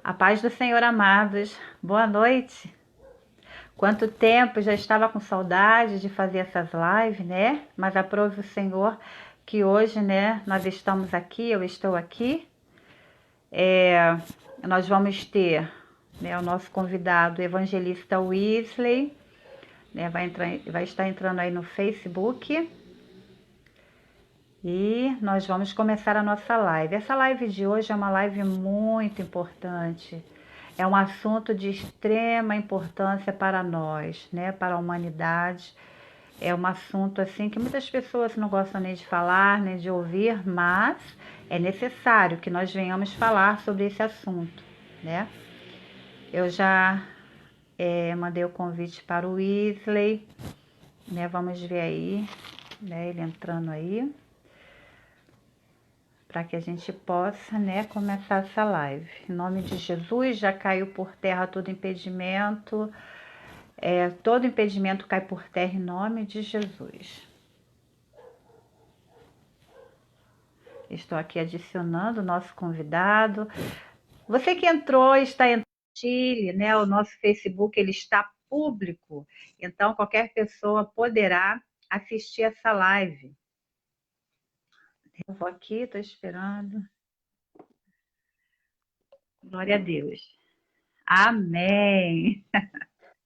A paz do Senhor, amados. Boa noite. Quanto tempo, já estava com saudade de fazer essas lives, né? Mas aprove o Senhor que hoje, né, nós estamos aqui, eu estou aqui. Nós vamos ter, né, o nosso convidado, o evangelista Wesley, né, vai estar entrando aí no Facebook. E nós vamos começar a nossa live. Essa live de hoje é uma live muito importante. É um assunto de extrema importância para nós, né, para a humanidade. É um assunto assim que muitas pessoas não gostam nem de falar, nem de ouvir, mas é necessário que nós venhamos falar sobre esse assunto, né? Eu já mandei o convite para o Wesley, né? Vamos ver aí, né, ele entrando aí, para que a gente possa, né, começar essa live. Em nome de Jesus, já caiu por terra todo impedimento. Todo impedimento cai por terra em nome de Jesus. Estou aqui adicionando o nosso convidado. Você que entrou, está entrando no Chile, né? O nosso Facebook ele está público, então qualquer pessoa poderá assistir essa live. Eu vou aqui, estou esperando. Glória a Deus. Amém.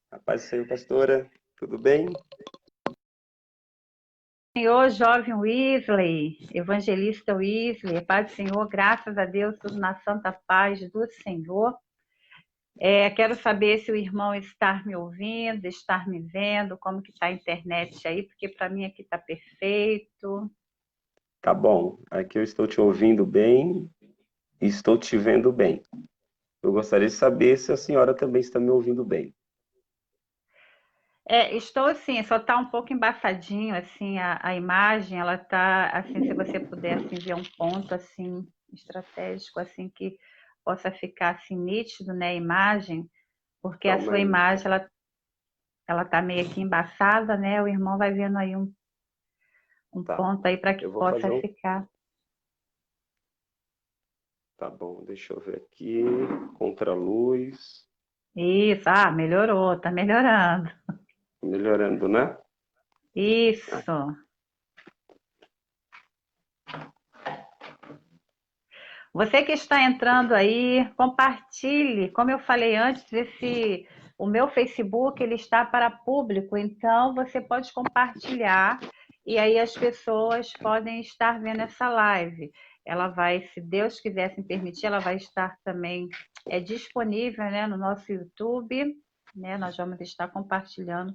A paz do Senhor, pastora. Tudo bem? Senhor, jovem Wesley, evangelista Wesley, Pai do Senhor, graças a Deus, tudo na santa paz do Senhor. Quero saber se o irmão está me ouvindo, está me vendo, como que está a internet aí, porque para mim aqui está perfeito. Tá bom. Aqui eu estou te ouvindo bem e estou te vendo bem. Eu gostaria de saber se a senhora também está me ouvindo bem. Estou assim, só está um pouco embaçadinho assim a imagem, ela está assim, se você puder assim, ver um ponto assim estratégico assim que possa ficar assim nítido, né, a imagem, porque a Calma sua aí. imagem ela tá meio aqui embaçada, né? O irmão vai vendo aí um Tá. ponto aí para que Eu vou possa fazer um. ficar. Tá bom, deixa eu ver aqui. Contra a luz. Isso, melhorou, tá melhorando. Melhorando, né? Ah, Isso. Você que está entrando aí, compartilhe. Como eu falei antes, o meu Facebook ele está para público, então você pode compartilhar e aí as pessoas podem estar vendo essa live. Ela vai, se Deus quiser se permitir, ela vai estar também disponível, né, no nosso YouTube, né? Nós vamos estar compartilhando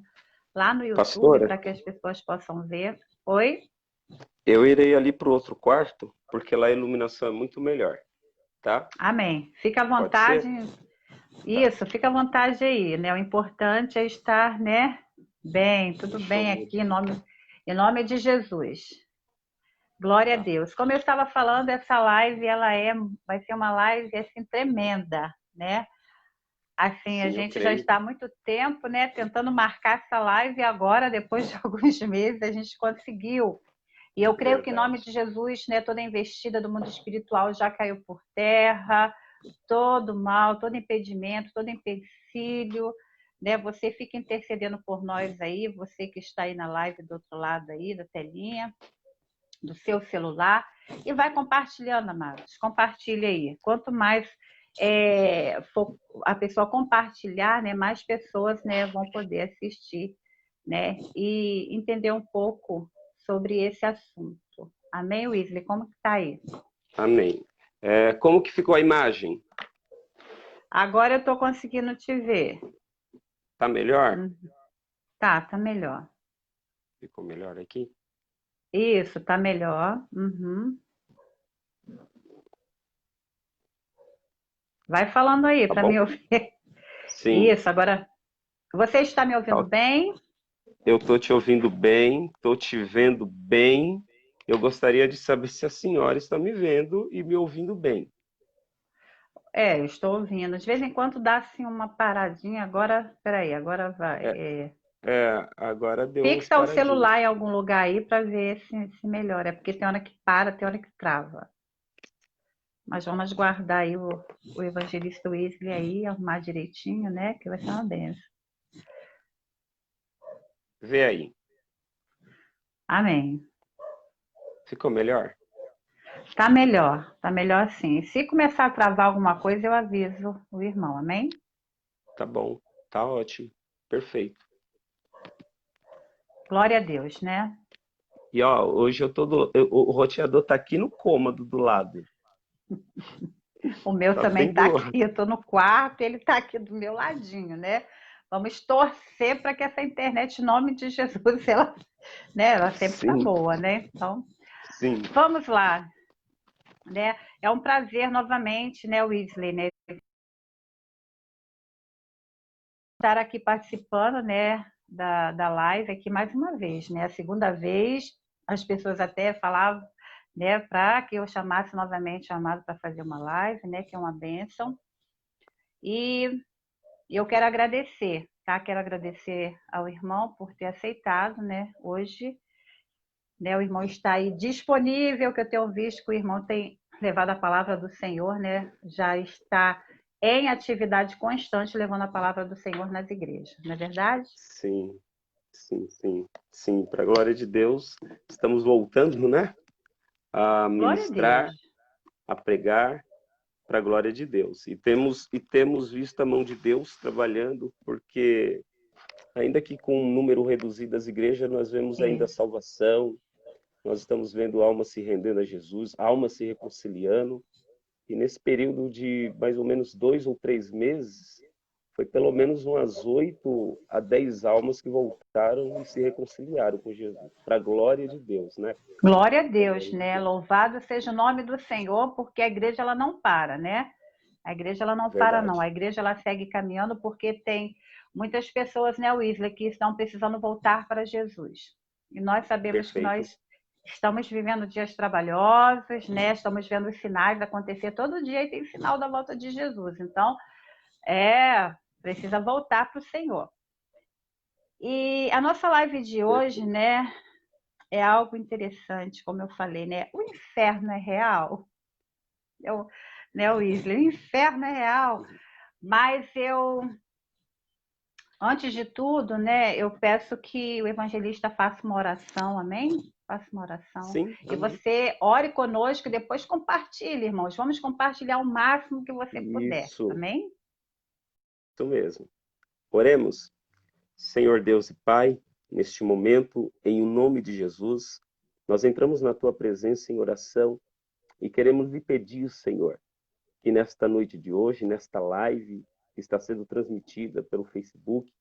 lá no YouTube pastora, para que as pessoas possam ver. Oi? eu irei ali para o outro quarto, porque lá a iluminação é muito melhor, tá? Amém. Fica à Pode vontade. ser? Tá. Isso, fica à vontade aí, né? O importante é estar, né? Bem, tudo Deixa eu bem mudar. aqui, em nome de Jesus. Glória a Tá. Deus. Como eu estava falando, essa live, vai ser uma live, assim, tremenda, né? Assim, a Sim, eu gente já creio. está há muito tempo, né, tentando marcar essa live e agora, depois de alguns meses, a gente conseguiu. E eu creio que em nome Verdade. de Jesus, né, toda investida do mundo espiritual já caiu por terra, todo mal, todo impedimento, todo empecilho, né? Você fica intercedendo por nós aí, você que está aí na live do outro lado aí da telinha, do seu celular, e vai compartilhando, amados. Compartilha aí. Quanto mais for a pessoa compartilhar, né, mais pessoas, né, vão poder assistir, né, e entender um pouco sobre esse assunto. Amém, Wesley? Como que tá aí? Amém. Como que ficou a imagem? Agora eu estou conseguindo te ver. Tá melhor? Tá melhor. Ficou melhor aqui? Isso, tá melhor. Uhum. Vai falando aí Tá para bom? me ouvir. Sim. Isso, agora você está me ouvindo Tá. bem? Eu tô te ouvindo bem, tô te vendo bem. Eu gostaria de saber se a senhora está me vendo e me ouvindo bem. Eu estou ouvindo. De vez em quando dá assim uma paradinha. Agora, peraí, agora vai. É, agora deu umas Fixa o paradinhas. celular em algum lugar aí para ver se melhora. É porque tem hora que para, tem hora que trava. Mas vamos guardar aí o evangelista Wesley aí, arrumar direitinho, né? Que vai ser uma benção. Vê aí. Amém. Ficou melhor? Tá melhor sim. Se começar a travar alguma coisa, eu aviso o irmão, amém? Tá bom, tá ótimo, perfeito. Glória a Deus, né? E ó, hoje o roteador tá aqui no cômodo do lado. O meu Tá também tá vendo? aqui, eu tô no quarto, ele tá aqui do meu ladinho, né? Vamos torcer para que essa internet, em nome de Jesus, ela, né, ela sempre tá Sim, boa, né? Então, sim. vamos lá, né? É um prazer novamente, né, Wesley, né, estar aqui participando, né, da live aqui mais uma vez, né? A segunda vez, as pessoas até falavam, né, para que eu chamasse novamente o Amado para fazer uma live, né, que é uma bênção. E eu quero agradecer, tá? Quero agradecer ao irmão por ter aceitado, né, hoje, né? O irmão está aí disponível, que eu tenho visto que o irmão tem levado a palavra do Senhor, né? Já está em atividade constante levando a palavra do Senhor nas igrejas, não é verdade? Sim, sim, sim, sim. Para a glória de Deus, estamos voltando, né? A Glória a ministrar, Deus. a pregar para a glória de Deus. E temos visto a mão de Deus trabalhando, porque ainda que com um número reduzido das igrejas, nós vemos ainda Isso. salvação, nós estamos vendo almas se rendendo a Jesus, almas se reconciliando. E nesse período de mais ou menos 2 ou 3 meses, foi pelo menos umas 8 a 10 almas que voltaram e se reconciliaram com Jesus, para a glória de Deus, né? Glória a Pra Deus, glória de né? Deus. Louvado seja o nome do Senhor, porque a igreja ela não para, né? A igreja ela não para, não. Verdade. A igreja ela segue caminhando porque tem muitas pessoas, né, Wesley, que estão precisando voltar para Jesus. E nós sabemos que Perfeito. nós estamos vivendo dias trabalhosos, né? Estamos vendo os sinais acontecer todo dia e tem sinal da volta de Jesus. Então, precisa voltar para o Senhor. E a nossa live de hoje, Perfeito. né, é algo interessante, como eu falei, né? O inferno é real. Eu, né, Wesley, o inferno é real. Mas antes de tudo, né, eu peço que o evangelista faça uma oração, amém? Faça uma oração. Sim, E amém. você ore conosco e depois compartilhe, irmãos. Vamos compartilhar o máximo que você puder, Isso, amém? isso mesmo. Oremos. Senhor Deus e Pai, neste momento, em o nome de Jesus, nós entramos na tua presença em oração e queremos lhe pedir, Senhor, que nesta noite de hoje, nesta live que está sendo transmitida pelo Facebook,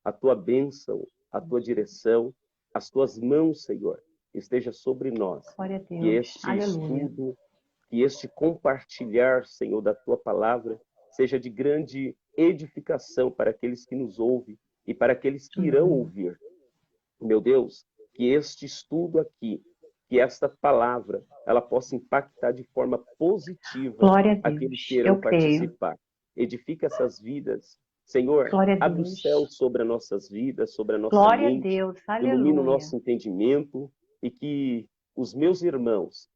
a tua bênção, a tua direção, as tuas mãos, Senhor, esteja sobre nós. Glória a Que Deus. este Aleluia. estudo, que este compartilhar, Senhor, da tua palavra, seja de grande edificação para aqueles que nos ouvem e para aqueles que irão Uhum. ouvir. Meu Deus, que este estudo aqui, que esta palavra, ela possa impactar de forma positiva Glória a aqueles que Deus. irão Eu creio. participar. Edifica essas vidas. Senhor, Glória a abre o céu Deus. sobre as nossas vidas, sobre a nossa Glória a mente, Deus. ilumina o Aleluia. nosso entendimento e que os meus irmãos,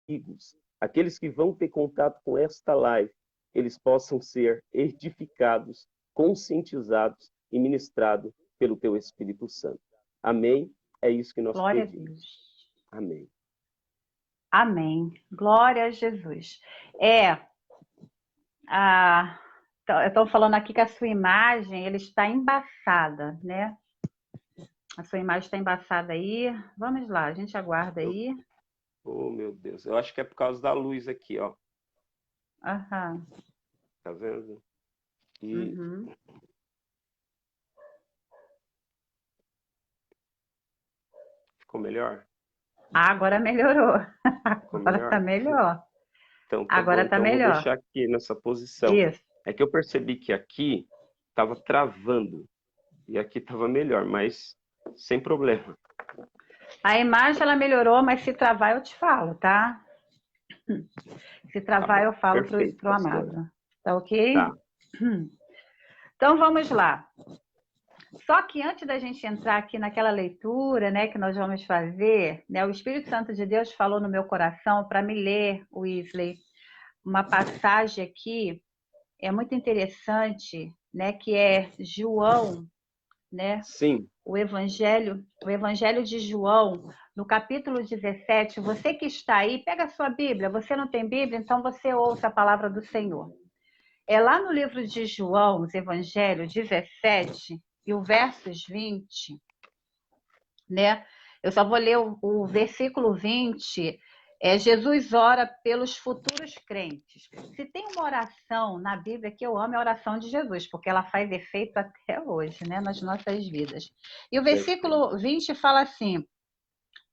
amigos, aqueles que vão ter contato com esta live, eles possam ser edificados, conscientizados e ministrados pelo teu Espírito Santo. Amém? É isso que nós Glória a pedimos. Deus. Amém. Amém. Glória a Jesus. É, estão falando aqui que a sua imagem ele está embaçada, né? A sua imagem está embaçada aí. Vamos lá, a gente aguarda Eu, aí. oh, meu Deus. Eu acho que é por causa da luz aqui, ó. Aham. Tá vendo? E Uhum. ficou melhor? Agora melhorou. Ficou Agora tá melhor? melhor. Então tá bom. Agora tá Então eu vou melhor. deixar aqui nessa posição. Isso. É que eu percebi que aqui estava travando e aqui estava melhor, mas sem problema. A imagem ela melhorou, mas se travar eu te falo, tá? Se Tá travar bom. eu falo Perfeito, pro pastora. amado. Tá ok? Tá. Então vamos lá. Só que antes da gente entrar aqui naquela leitura, né, que nós vamos fazer, né, o Espírito Santo de Deus falou no meu coração para me ler, Wesley, uma passagem aqui, é muito interessante, né? Que é João, né? Sim. O Evangelho de João, no capítulo 17. Você que está aí, pega a sua Bíblia. Você não tem Bíblia, então você ouça a palavra do Senhor. É lá no livro de João, os Evangelho 17 e o versos 20, né? Eu só vou ler o versículo 20. Jesus ora pelos futuros crentes. Se tem uma oração na Bíblia que eu amo, é a oração de Jesus, porque ela faz efeito até hoje, né, nas nossas vidas. E o versículo 20 fala assim: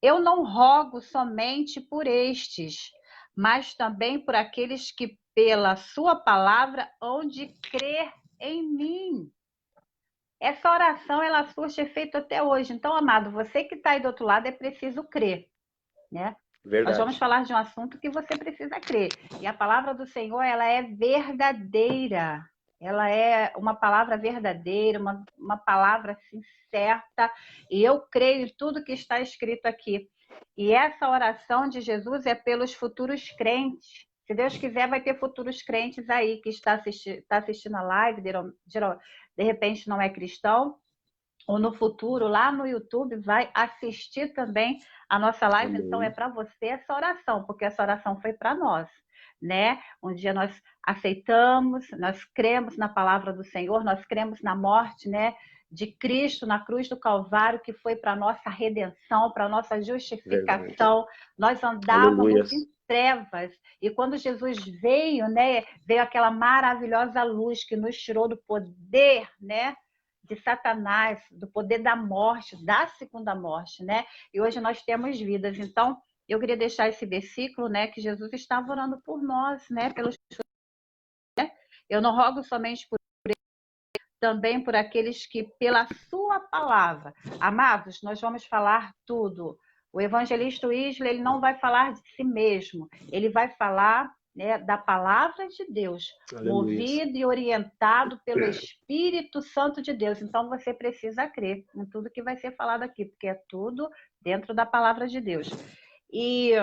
eu não rogo somente por estes, mas também por aqueles que pela sua palavra hão de crer em mim. Essa oração, ela surge efeito até hoje. Então, amado, você que está aí do outro lado, é preciso crer, né? Verdade. Nós vamos falar de um assunto que você precisa crer. E a palavra do Senhor, ela é verdadeira. Ela é uma palavra verdadeira, uma palavra assim, certa. E eu creio em tudo que está escrito aqui. E essa oração de Jesus é pelos futuros crentes. Se Deus quiser, vai ter futuros crentes aí que está assistindo a live, de repente não é cristão, ou no futuro, lá no YouTube, vai assistir também a nossa live. Amém. Então, é para você essa oração, porque essa oração foi para nós, né? Um dia nós aceitamos, nós cremos na palavra do Senhor, nós cremos na morte, né, de Cristo na cruz do Calvário, que foi para nossa redenção, para nossa justificação. Verdade. Nós andávamos em trevas, e quando Jesus veio, né, veio aquela maravilhosa luz que nos tirou do poder, né, de Satanás, do poder da morte, da segunda morte, né? E hoje nós temos vidas. Então, eu queria deixar esse versículo, né, que Jesus estava orando por nós, né, pelos, né? Eu não rogo somente por ele, também por aqueles que pela sua palavra. Amados, nós vamos falar tudo. O evangelista Wesley, ele não vai falar de si mesmo, ele vai falar, né, da palavra de Deus, aleluia, movido e orientado pelo Espírito Santo de Deus. Então você precisa crer em tudo que vai ser falado aqui, porque é tudo dentro da palavra de Deus. E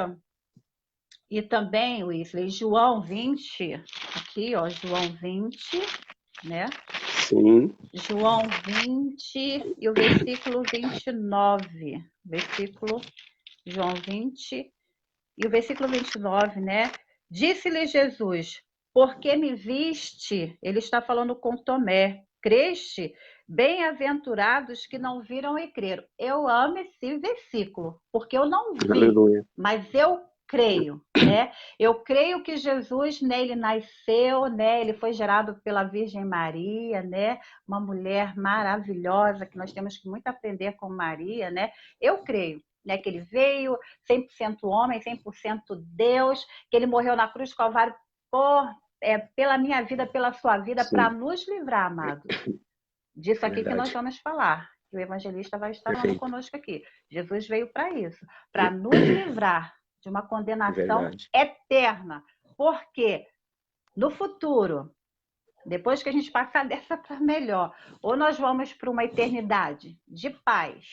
também, Wesley, João 20, aqui, ó, João 20, né? Sim. João 20 e o versículo 29. João 20 e o versículo 29, né? Disse-lhe Jesus: porque me viste, ele está falando com Tomé, creste? Bem-aventurados que não viram e creram. Eu amo esse versículo, porque eu não vi, aleluia, mas eu creio, né? Eu creio que Jesus, né, ele nasceu, né? Ele foi gerado pela Virgem Maria, né? Uma mulher maravilhosa, que nós temos que muito aprender com Maria, né? Eu creio, né, que ele veio 100% homem, 100% Deus, que ele morreu na cruz do Calvário pela minha vida, pela sua vida, para nos livrar, amados. Disso aqui verdade, que nós vamos falar. Que o evangelista vai estar falando conosco aqui. Jesus veio para isso, para nos livrar de uma condenação verdade, eterna. Porque no futuro, depois que a gente passar dessa para melhor, ou nós vamos para uma eternidade de paz,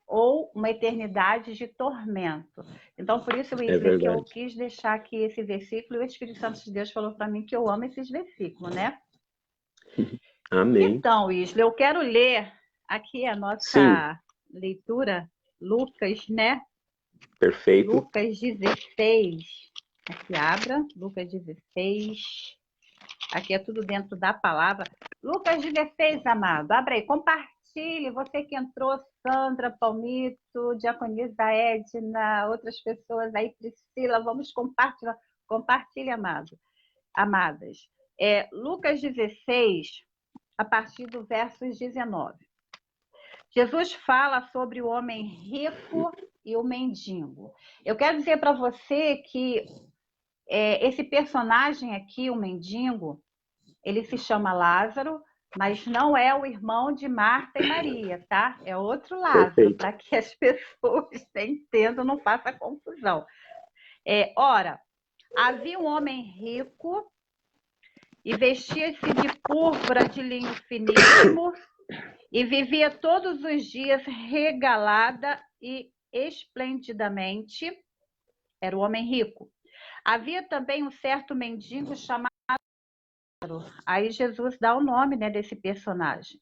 ou uma eternidade de tormento. Então, por isso, Wesley, que eu quis deixar aqui esse versículo, e o Espírito Santo de Deus falou para mim que eu amo esses versículos, né? Amém. Então, Wesley, eu quero ler aqui a nossa leitura, Lucas, né? Perfeito. Lucas 16. Aqui, abra, Lucas 16. Aqui é tudo dentro da palavra. Lucas 16, amado. Abra aí, compartilhe. Você que entrou, Sandra, Palmito, Diaconisa Edna, outras pessoas aí, Priscila, vamos compartilhar. Compartilhe, amadas. Lucas 16, a partir do versos 19. Jesus fala sobre o homem rico e o mendigo. Eu quero dizer para você que esse personagem aqui, o mendigo, ele se chama Lázaro, mas não é o irmão de Marta e Maria, tá? É outro Lázaro, para que as pessoas entendam, não faça confusão. Ora, havia um homem rico e vestia-se de púrpura de linho finíssimo e vivia todos os dias regalada e esplendidamente. Era o homem rico. Havia também um certo mendigo chamado... Aí Jesus dá o nome, né, desse personagem,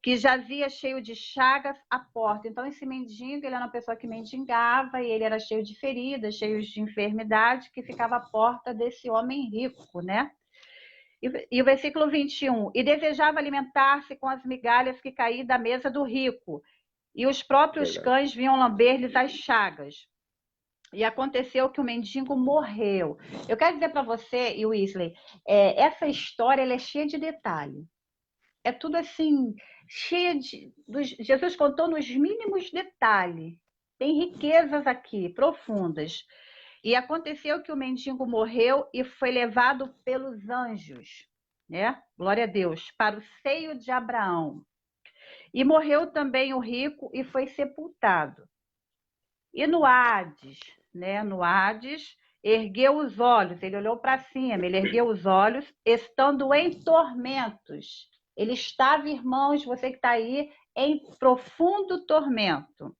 que jazia cheio de chagas à porta. Então, esse mendigo, ele era uma pessoa que mendigava e ele era cheio de feridas, cheio de enfermidade, que ficava à porta desse homem rico, né? E o versículo 21, e desejava alimentar-se com as migalhas que caíam da mesa do rico, e os próprios cães vinham lamber-lhes as chagas. E aconteceu que o mendigo morreu. Eu quero dizer para você, e Wesley, essa história ela é cheia de detalhe. É tudo assim, cheia de... Jesus contou nos mínimos detalhes. Tem riquezas aqui, profundas. E aconteceu que o mendigo morreu e foi levado pelos anjos, né? Glória a Deus, para o seio de Abraão. E morreu também o rico e foi sepultado. E no Hades, né? No Hades, ergueu os olhos, ele olhou para cima, ele ergueu os olhos, estando em tormentos. Ele estava, irmãos, você que está aí, em profundo tormento.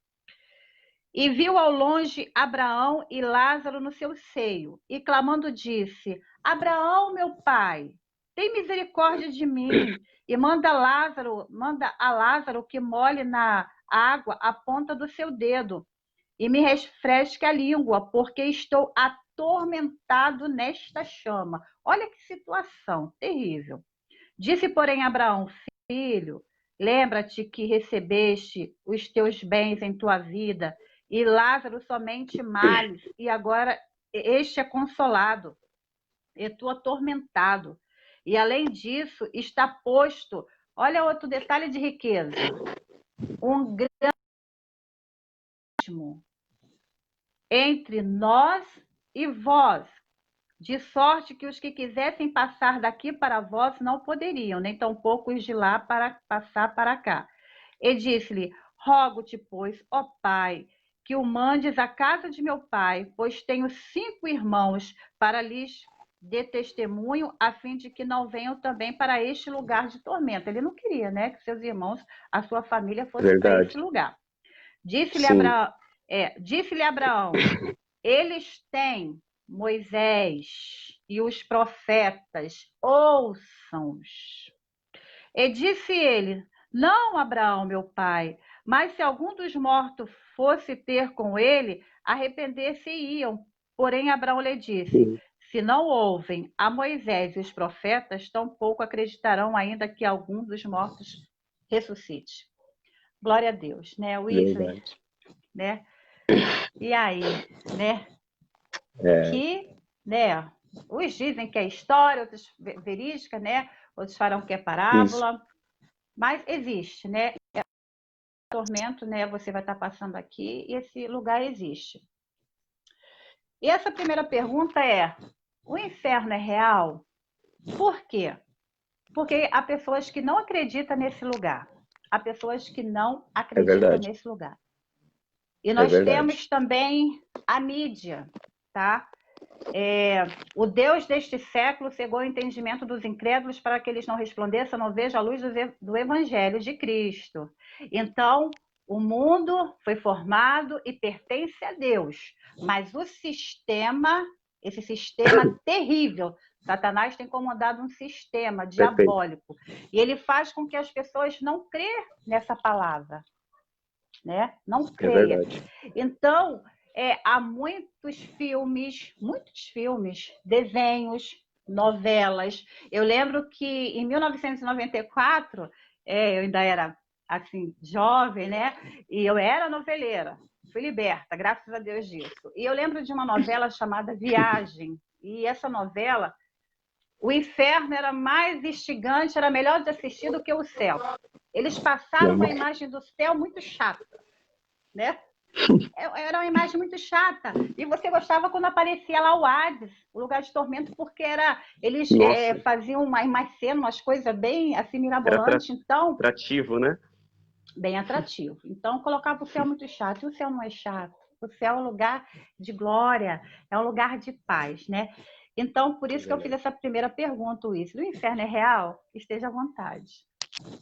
E viu ao longe Abraão e Lázaro no seu seio, e clamando disse: Abraão, meu pai, tem misericórdia de mim, e manda a Lázaro que molhe na água a ponta do seu dedo, e me refresque a língua, porque estou atormentado nesta chama. Olha que situação terrível. Disse, porém, Abraão: Filho, lembra-te que recebeste os teus bens em tua vida, e Lázaro somente males, e agora este é consolado, e tu atormentado. E além disso, está posto, olha outro detalhe de riqueza, um grande entre nós e vós, de sorte que os que quisessem passar daqui para vós não poderiam, nem tampouco os de lá para passar para cá. E disse-lhe: Rogo-te, pois, ó Pai, que o mandes à casa de meu pai, pois tenho 5 irmãos, para lhes dê testemunho, a fim de que não venham também para este lugar de tormento. Ele não queria, né, que seus irmãos, a sua família fosse para esse lugar. Disse-lhe Abraão, eles têm Moisés e os profetas, ouçam-os. E disse ele: Não, Abraão, meu pai, mas se algum dos mortos fosse ter com ele, arrepender-se-iam. Porém, Abraão lhe disse: Se não ouvem a Moisés e os profetas, tampouco acreditarão ainda que algum dos mortos ressuscite. Glória a Deus, né, Wesley? Né? E aí, né? Que, né? Uns dizem que é história, outros verídica, né? Outros falam que é parábola. Isso. Mas existe, né? É um tormento, né? Você vai estar passando aqui e esse lugar existe. E essa primeira pergunta é: o inferno é real? Por quê? Porque há pessoas que não acreditam nesse lugar. Há pessoas que não acreditam nesse lugar. E nós temos também a mídia, tá? O Deus deste século cegou o entendimento dos incrédulos para que eles não resplandecem, não vejam a luz do Evangelho de Cristo. Então, o mundo foi formado e pertence a Deus, mas o sistema, esse sistema terrível, Satanás tem comandado um sistema diabólico, e ele faz com que as pessoas não crêem nessa palavra, né? Não creia. Então, há muitos filmes, desenhos, novelas. Eu lembro que em 1994, eu ainda era assim jovem, né? E eu era noveleira. Fui liberta, graças a Deus disso. E eu lembro de uma novela chamada Viagem. E essa novela, o inferno era mais instigante, era melhor de assistir do que o céu. Eles passaram uma imagem do céu muito chata, né? Era uma imagem muito chata. E você gostava quando aparecia lá o Hades, o lugar de tormento, porque eles faziam uma cena, umas coisas bem assim mirabolantes. Então, atrativo, né? Bem atrativo. Então, colocava o céu muito chato. E o céu não é chato. O céu é um lugar de glória, é um lugar de paz, né? Então, por isso que eu fiz essa primeira pergunta, Wilson. O inferno é real? Esteja à vontade.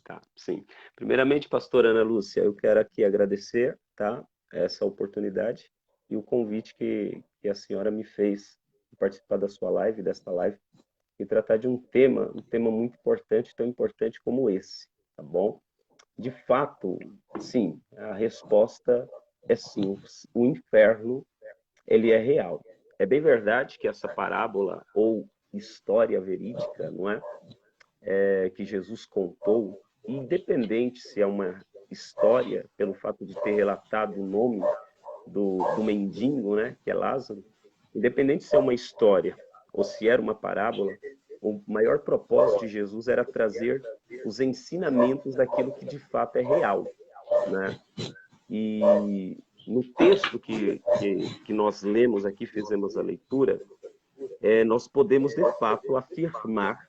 Tá, sim. Primeiramente, pastora Ana Lúcia, eu quero aqui agradecer, tá, essa oportunidade e o convite que a senhora me fez participar da sua live, desta live, e tratar de um tema muito importante, tão importante como esse, tá bom? De fato, sim, a resposta é sim, o inferno, ele é real. É bem verdade que essa parábola ou história verídica, não é? Que Jesus contou, independente se é uma história, pelo fato de ter relatado o nome do mendigo, né, que é Lázaro, independente se é uma história ou se era uma parábola, o maior propósito de Jesus era trazer os ensinamentos daquilo que de fato é real, né? E no texto que nós lemos aqui, fizemos a leitura, nós podemos de fato afirmar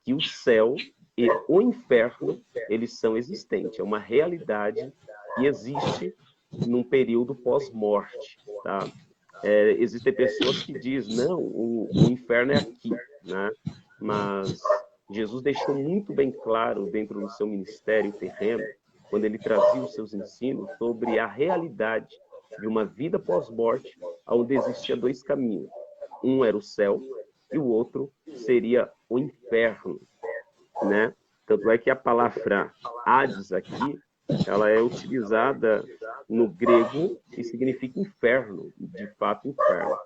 que o céu e o inferno, eles são existentes, é uma realidade que existe num período pós-morte, tá? Existem pessoas que dizem, não, o inferno é aqui, né? Mas Jesus deixou muito bem claro dentro do seu ministério terreno, quando ele trazia os seus ensinos, sobre a realidade de uma vida pós-morte, onde existia dois caminhos. Um era o céu e o outro seria o inferno, né? Tanto é que a palavra Hades aqui, ela é utilizada no grego e significa inferno, de fato inferno.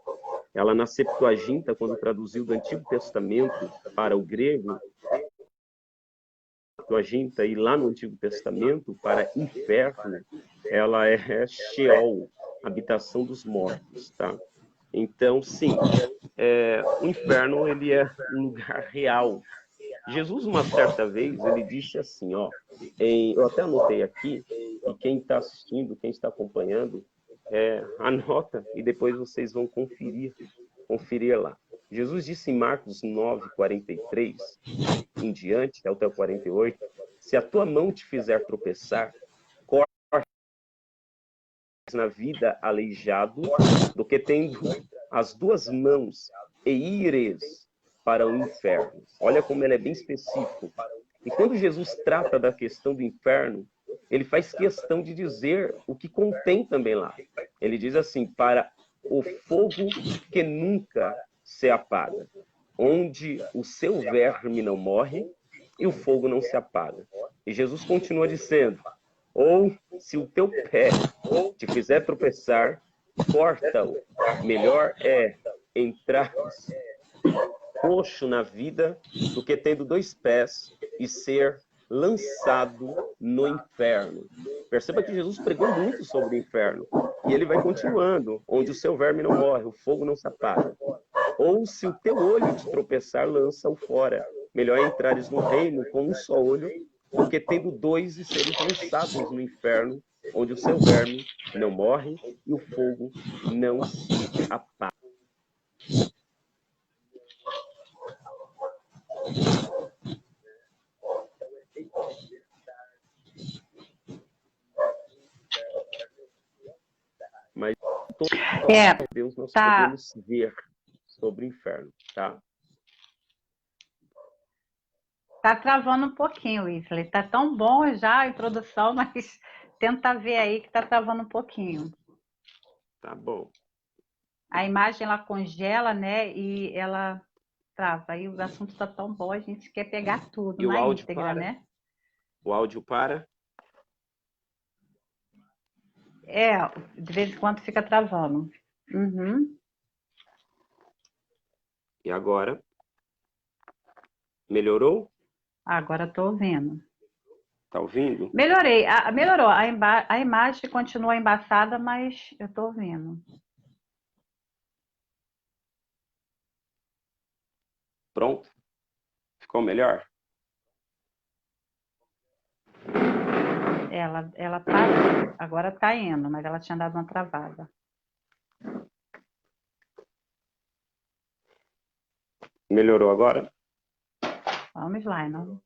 Ela na Septuaginta, quando traduziu do Antigo Testamento para o grego, Septuaginta e lá no Antigo Testamento para inferno, ela é Sheol, habitação dos mortos, tá? Então, sim, o inferno ele é um lugar real. Jesus, uma certa vez, ele disse assim, ó, eu até anotei aqui, e quem está assistindo, quem está acompanhando, anota e depois vocês vão conferir lá. Jesus disse em Marcos 9:43 em diante, até o 48, se a tua mão te fizer tropeçar, corta na vida aleijado do que tendo as duas mãos e ires para o inferno. Olha como ele é bem específico. E quando Jesus trata da questão do inferno, ele faz questão de dizer o que contém também lá. Ele diz assim, para o fogo que nunca se apaga, onde o seu verme não morre e o fogo não se apaga. E Jesus continua dizendo, ou se o teu pé te fizer tropeçar, corta-o. Melhor é entrar coxo na vida do que tendo dois pés e ser lançado no inferno. Perceba que Jesus pregou muito sobre o inferno. E ele vai continuando, onde o seu verme não morre, o fogo não se apaga. Ou se o teu olho te tropeçar, lança-o fora. Melhor é entrares no reino com um só olho, do que tendo dois e serem lançados no inferno, onde o seu verme não morre e o fogo não se apaga. Mas todo Deus nós podemos ver sobre o inferno, tá? Tá travando um pouquinho, Wesley. Tá tão bom já a introdução, mas tenta ver aí que tá travando um pouquinho. Tá bom. A imagem ela congela, né? E ela trava. Aí o assunto tá tão bom, a gente quer pegar tudo E na o áudio íntegra, para? né? O áudio para? De vez em quando fica travando. Uhum. E agora? Melhorou? Agora tô ouvindo. Tá ouvindo? Melhorei. Melhorou. A imagem continua embaçada, mas eu tô ouvindo. Pronto? Ficou melhor? Ela parou. Agora tá indo, mas ela tinha dado uma travada. Melhorou agora? Vamos lá, não.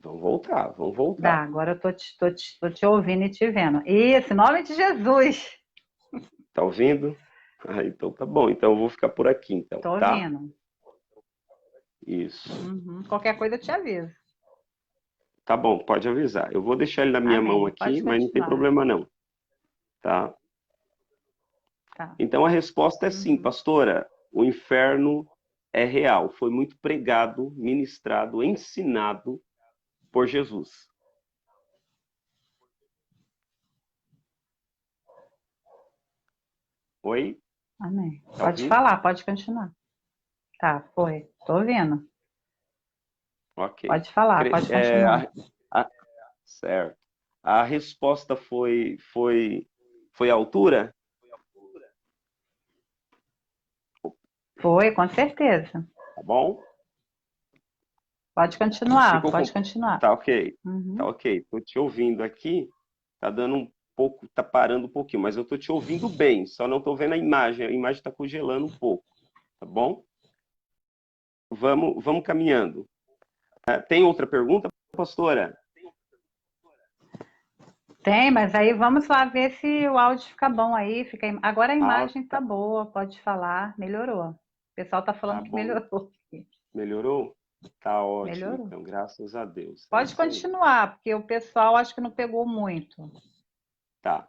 Vamos voltar, vamos Dá, voltar. agora eu tô te ouvindo e te vendo. Isso, em nome de Jesus. Tá ouvindo? Ah, então tá bom. Então eu vou ficar por aqui, então, Tô tá? ouvindo. Isso. Uhum. Qualquer coisa eu te aviso. Tá bom, pode avisar. Eu vou deixar ele na minha mão Amém. aqui, Pode mas não tem continuar. problema não, tá? Tá. Então a resposta é sim, pastora. O inferno é real. Foi muito pregado, ministrado, ensinado por Jesus. Oi? Amém. Tá Pode ouvindo? falar, pode continuar. Tá, foi. Tô ouvindo. Ok. Pode falar, pode continuar. A- certo. A resposta foi à altura? Foi, com certeza. Tá bom? Pode continuar, Ficou com... pode continuar. Tá ok. Tá Uhum. ok. Tô te ouvindo aqui. Tá dando um pouco, tá parando um pouquinho, mas eu tô te ouvindo bem. Só não tô vendo a imagem. A imagem tá congelando um pouco. Tá bom? Vamos caminhando. Tem outra pergunta, pastora? Tem, mas aí vamos lá ver se o áudio fica bom aí. Agora a Ah, imagem tá boa, pode falar. Melhorou. O pessoal tá tá falando que bom. melhorou. Melhorou? Tá ótimo, Melhorou. então, graças a Deus. É Pode isso aí. continuar, porque o pessoal acho que não pegou muito. Tá.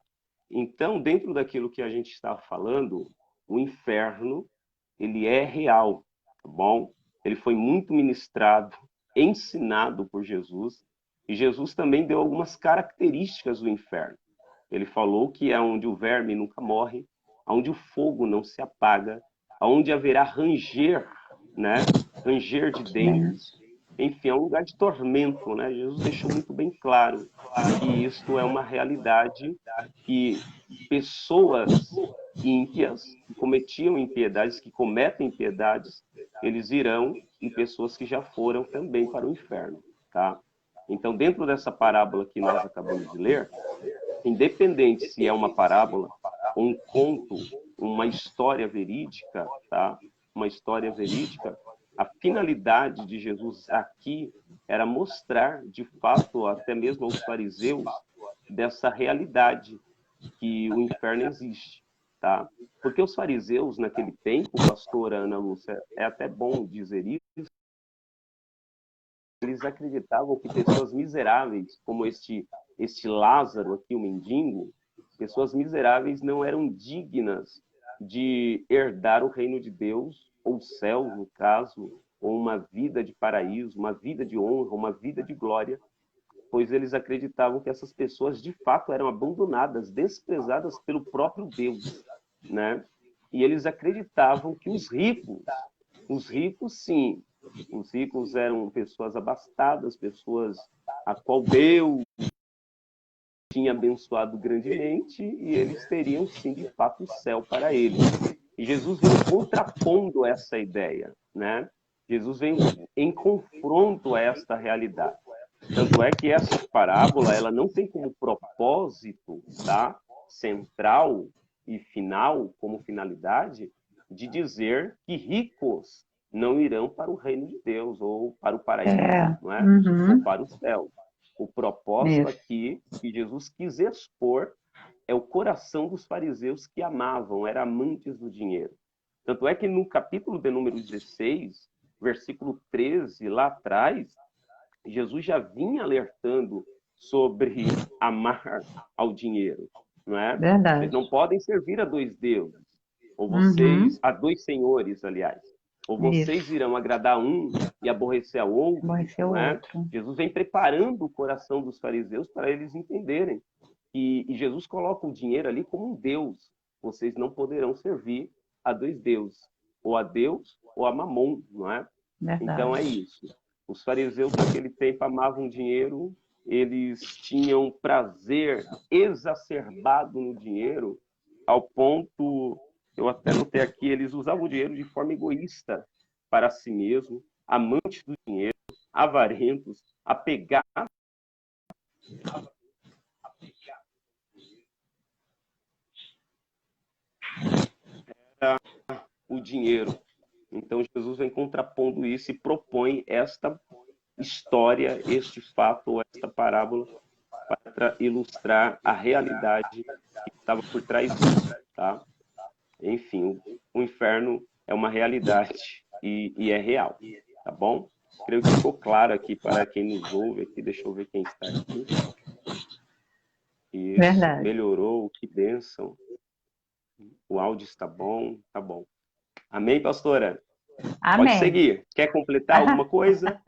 Então, dentro daquilo que a gente está falando, o inferno, ele é real, tá bom? Ele foi muito ministrado, ensinado por Jesus, e Jesus também deu algumas características do inferno. Ele falou que é onde o verme nunca morre, onde o fogo não se apaga, onde haverá ranger, né? Ranger de dentes. Enfim, é um lugar de tormento, né? Jesus deixou muito bem claro que isto é uma realidade, que pessoas ímpias que cometiam impiedades, que cometem impiedades, eles irão, e pessoas que já foram também para o inferno, tá? Então, dentro dessa parábola que nós acabamos de ler, independente se é uma parábola, um conto, uma história verídica, tá? Uma história verídica, a finalidade de Jesus aqui era mostrar, de fato, até mesmo aos fariseus, dessa realidade que o inferno existe, tá? Porque os fariseus, naquele tempo, pastora Ana Lúcia, é até bom dizer isso, eles acreditavam que pessoas miseráveis, como este Lázaro aqui, o mendigo, pessoas miseráveis não eram dignas de herdar o reino de Deus, ou o céu, no caso, ou uma vida de paraíso, uma vida de honra, uma vida de glória, pois eles acreditavam que essas pessoas de fato eram abandonadas, desprezadas pelo próprio Deus, né? E eles acreditavam que os ricos sim, os ricos eram pessoas abastadas, pessoas a qual Deus tinha abençoado grandemente e eles teriam sim de fato o céu para eles. E Jesus veio contrapondo essa ideia, né? Jesus veio em confronto a esta realidade. Tanto é que essa parábola, ela não tem como propósito, tá? Central e final, como finalidade, de dizer que ricos não irão para o reino de Deus, ou para o paraíso, É. não é? Ou Uhum. para o céu. O propósito Isso. aqui que Jesus quis expor é o coração dos fariseus que amavam, eram amantes do dinheiro. Tanto é que no capítulo de número 16, versículo 13, lá atrás, Jesus já vinha alertando sobre amar ao dinheiro, não é? Vocês Verdade. não podem servir a dois deuses, ou Uhum. vocês, a dois senhores, aliás, ou vocês Isso. irão agradar um e aborrecer ao Vai outro, ser o não é? outro. Jesus vem preparando o coração dos fariseus para eles entenderem. E Jesus coloca o dinheiro ali como um Deus. Vocês não poderão servir a dois deuses, ou a Deus ou a Mamon, não é? Então é Verdade. isso. Os fariseus naquele tempo amavam dinheiro, eles tinham prazer exacerbado no dinheiro, ao ponto, eu até notei aqui, eles usavam o dinheiro de forma egoísta para si mesmo, amantes do dinheiro, avarentos, apegados ao dinheiro. Então Jesus vem contrapondo isso e propõe esta história, este fato, ou esta parábola, para ilustrar a realidade que estava por trás disso, tá? Enfim, o inferno é uma realidade e é real, tá bom? Creio que ficou claro aqui para quem nos ouve aqui. Deixa eu ver quem está aqui. Isso, Verdade. melhorou, que bênção. O áudio está bom? Tá bom. Amém, pastora? Pode Amém. seguir. Quer completar alguma coisa?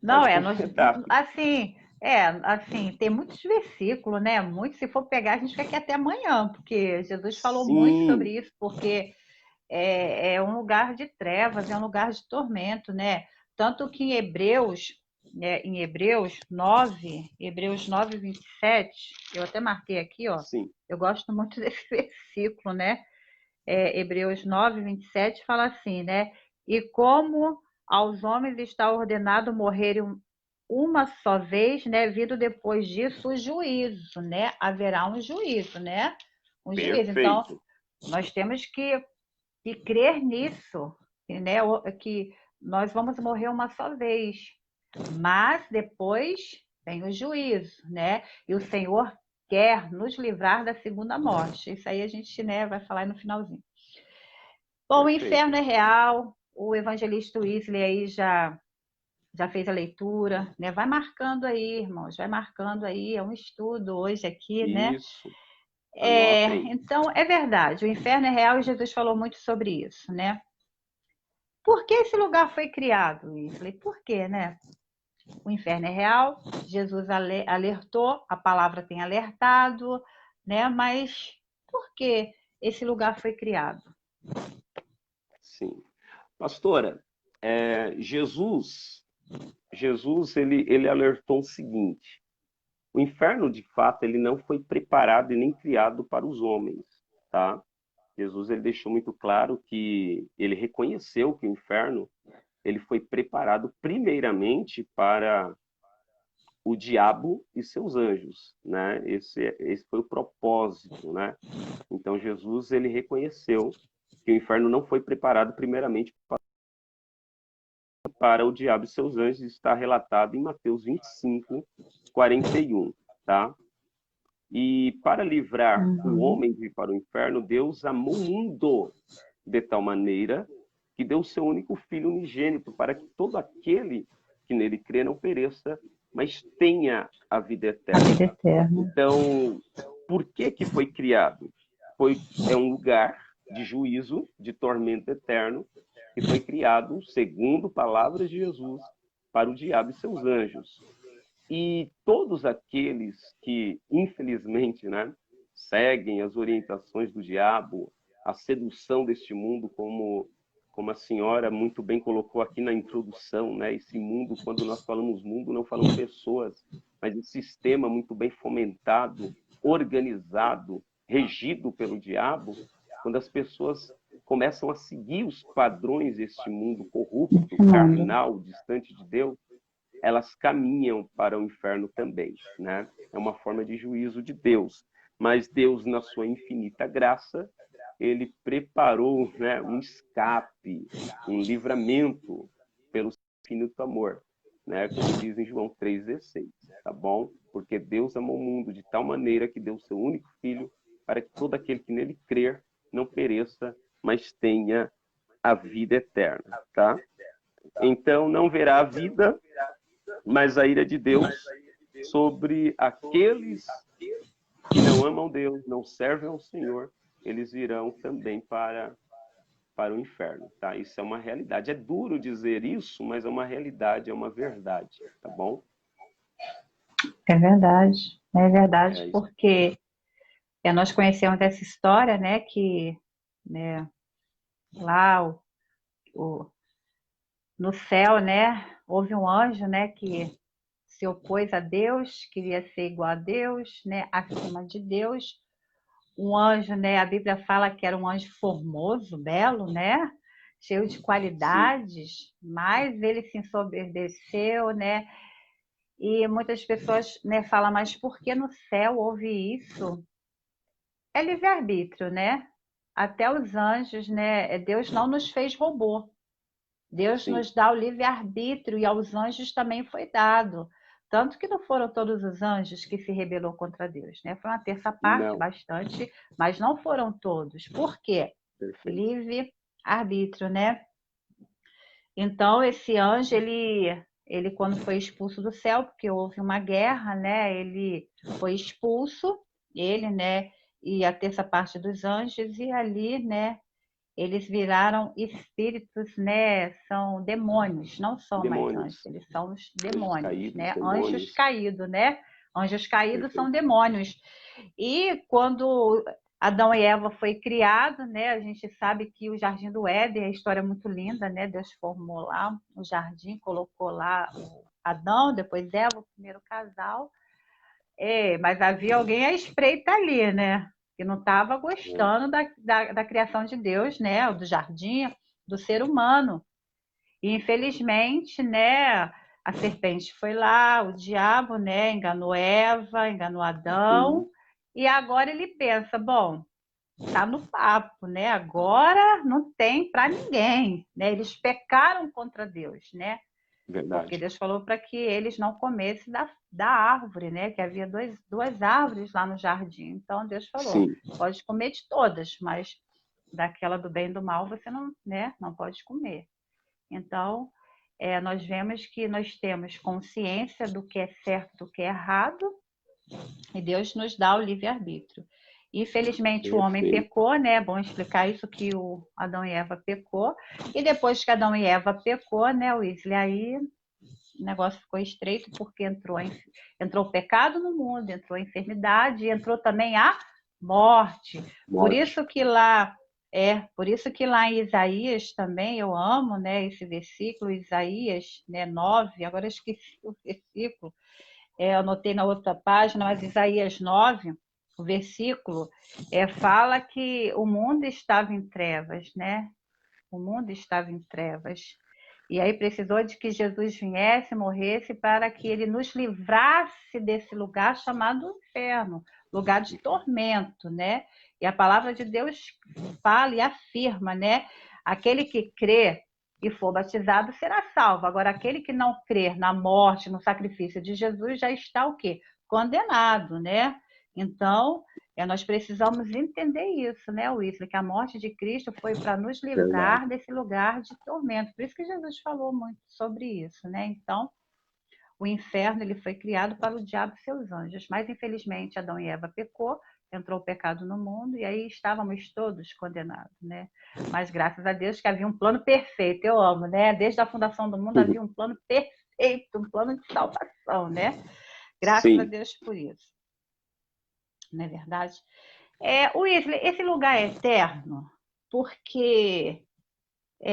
Não, Pode completar. assim, tem muitos versículos, né? Muitos, se for pegar, a gente fica aqui até amanhã, porque Jesus falou muito Sim, sobre isso, porque é um lugar de trevas, é um lugar de tormento, né? Tanto que em Hebreus 9, 27, eu até marquei aqui, ó, sim. eu gosto muito desse versículo, né? Hebreus 9, 27 fala assim, né? E como aos homens está ordenado morrerem uma só vez, né? Vindo depois disso o juízo, né? Haverá um juízo, né? Um juízo. Então, Perfeito. nós temos que crer nisso, né? Que nós vamos morrer uma só vez, mas depois vem o juízo, né? E o Senhor quer nos livrar da segunda morte. Isso aí a gente, né, vai falar aí no finalzinho. Bom, o inferno Perfeito. é real. O evangelista Wesley aí já fez a leitura, né? Vai marcando aí, irmãos, vai marcando aí. É um estudo hoje aqui, né? Isso. Anotem. Então, é verdade, o inferno é real e Jesus falou muito sobre isso, né? Por que esse lugar foi criado, Wesley? Por quê, né? O inferno é real, Jesus alertou, a palavra tem alertado, né? Mas por que esse lugar foi criado? Sim. Pastora, Jesus ele alertou o seguinte: o inferno, de fato, ele não foi preparado e nem criado para os homens, tá? Jesus ele deixou muito claro que ele reconheceu que o inferno ele foi preparado primeiramente para o diabo e seus anjos, né? Esse foi o propósito, né? Então Jesus ele reconheceu que o inferno não foi preparado primeiramente para o diabo e seus anjos, está relatado em Mateus 25, 41, tá? E para livrar o Uhum. homem de ir para o inferno, Deus amou o mundo de tal maneira que deu o seu único filho unigênito para que todo aquele que nele crê não pereça, mas tenha a vida A vida eterna. eterna. Então, por que que foi criado? É um lugar de juízo, de tormento eterno, que foi criado, segundo palavras de Jesus, para o diabo e seus anjos. E todos aqueles que, infelizmente, né, seguem as orientações do diabo, a sedução deste mundo, como a senhora muito bem colocou aqui na introdução, né, esse mundo, quando nós falamos mundo, não falamos pessoas, mas esse sistema muito bem fomentado, organizado, regido pelo diabo, quando as pessoas começam a seguir os padrões deste mundo corrupto, Esse mundo. carnal, distante de Deus, elas caminham para o inferno também, né? É uma forma de juízo de Deus. Mas Deus, na sua infinita graça, ele preparou, né, um escape, um livramento pelo infinito amor, né? Como diz em João 3,16, tá bom? Porque Deus amou o mundo de tal maneira que deu o seu único filho para que todo aquele que nele crer não pereça, mas tenha a vida eterna, tá? Então não verá a vida, mas a ira de Deus sobre aqueles que não amam Deus, não servem ao Senhor, eles irão também para o inferno, tá? Isso é uma realidade. É duro dizer isso, mas é uma realidade, é uma verdade, tá bom? É verdade, É isso. porque nós conhecemos essa história, né, que, né, lá o, no céu, né, houve um anjo, né, que se opôs a Deus, queria ser igual a Deus, né, acima de Deus. Um anjo, né, a Bíblia fala que era um anjo formoso, belo, né, cheio de Sim, qualidades, mas ele se ensoberbeceu, né, e muitas pessoas, né, falam, mas por que no céu houve isso? É livre-arbítrio, né? Até os anjos, né? Deus não nos fez robô. Deus sim. nos dá o livre-arbítrio e aos anjos também foi dado. Tanto que não foram todos os anjos que se rebelou contra Deus, né? Foi uma terça parte, Não, bastante, mas não foram todos. Por quê? perfeito. Livre-arbítrio, né? Então, esse anjo, ele quando foi expulso do céu, porque houve uma guerra, né? Ele foi expulso, ele, né? e a terça parte dos anjos, e ali, né, eles viraram espíritos, né? São demônios, não são mais anjos, Demônios. eles são os Anjos demônios, caídos, né? Anjos demônios. caídos, né? Anjos caídos são Perfeito. demônios. E quando Adão e Eva foi criado, né? A gente sabe que o Jardim do Éden, a história é muito linda, né? Deus formou lá o jardim, colocou lá o Adão, depois Eva, o primeiro casal. Mas havia alguém à espreita ali, né? Que não estava É. gostando da criação de Deus, né? Do jardim, do ser humano. E infelizmente, né? A serpente foi lá, o diabo, né? Enganou Eva, enganou Sim, Adão. E agora ele pensa, bom, tá no papo, né? Agora não tem para ninguém, né? Eles pecaram contra Deus, né? Porque verdade. Deus falou para que eles não comessem da árvore, né? Que havia duas árvores lá no jardim. Então Deus falou: Sim, pode comer de todas, mas daquela do bem e do mal você não, né? Não pode comer. Então nós vemos que nós temos consciência do que é certo, do que é errado, e Deus nos dá o livre-arbítrio. Infelizmente o homem perfeito. pecou, né? É bom explicar isso que o Adão e Eva pecou. E depois que Adão e Eva pecou, né, Wesley, aí o negócio ficou estreito porque entrou o pecado no mundo, entrou a enfermidade, e entrou também a morte. Por Morte. isso que por isso que lá em Isaías também eu amo, né, esse versículo, Isaías, né, 9, agora eu esqueci o versículo, eu anotei na outra página, mas Isaías 9, o versículo, fala que o mundo estava em trevas, né? O mundo estava em trevas. E aí precisou de que Jesus viesse, morresse, para que ele nos livrasse desse lugar chamado inferno, lugar de tormento, né? E a palavra de Deus fala e afirma, né? Aquele que crê e for batizado será salvo. Agora, aquele que não crer na morte, no sacrifício de Jesus, já está o quê? Condenado, né? Então, nós precisamos entender isso, né, Wesley? Que a morte de Cristo foi para nos Verdade. livrar desse lugar de tormento. Por isso que Jesus falou muito sobre isso, né? Então, o inferno ele foi criado para o diabo e seus anjos, mas infelizmente Adão e Eva pecou, entrou o pecado no mundo e aí estávamos todos condenados, né? Mas graças a Deus que havia um plano perfeito, eu amo, né? Desde a fundação do mundo havia um plano perfeito, um plano de salvação, né? Graças a Sim, Deus por isso, não é verdade? Wesley, esse lugar é eterno, porque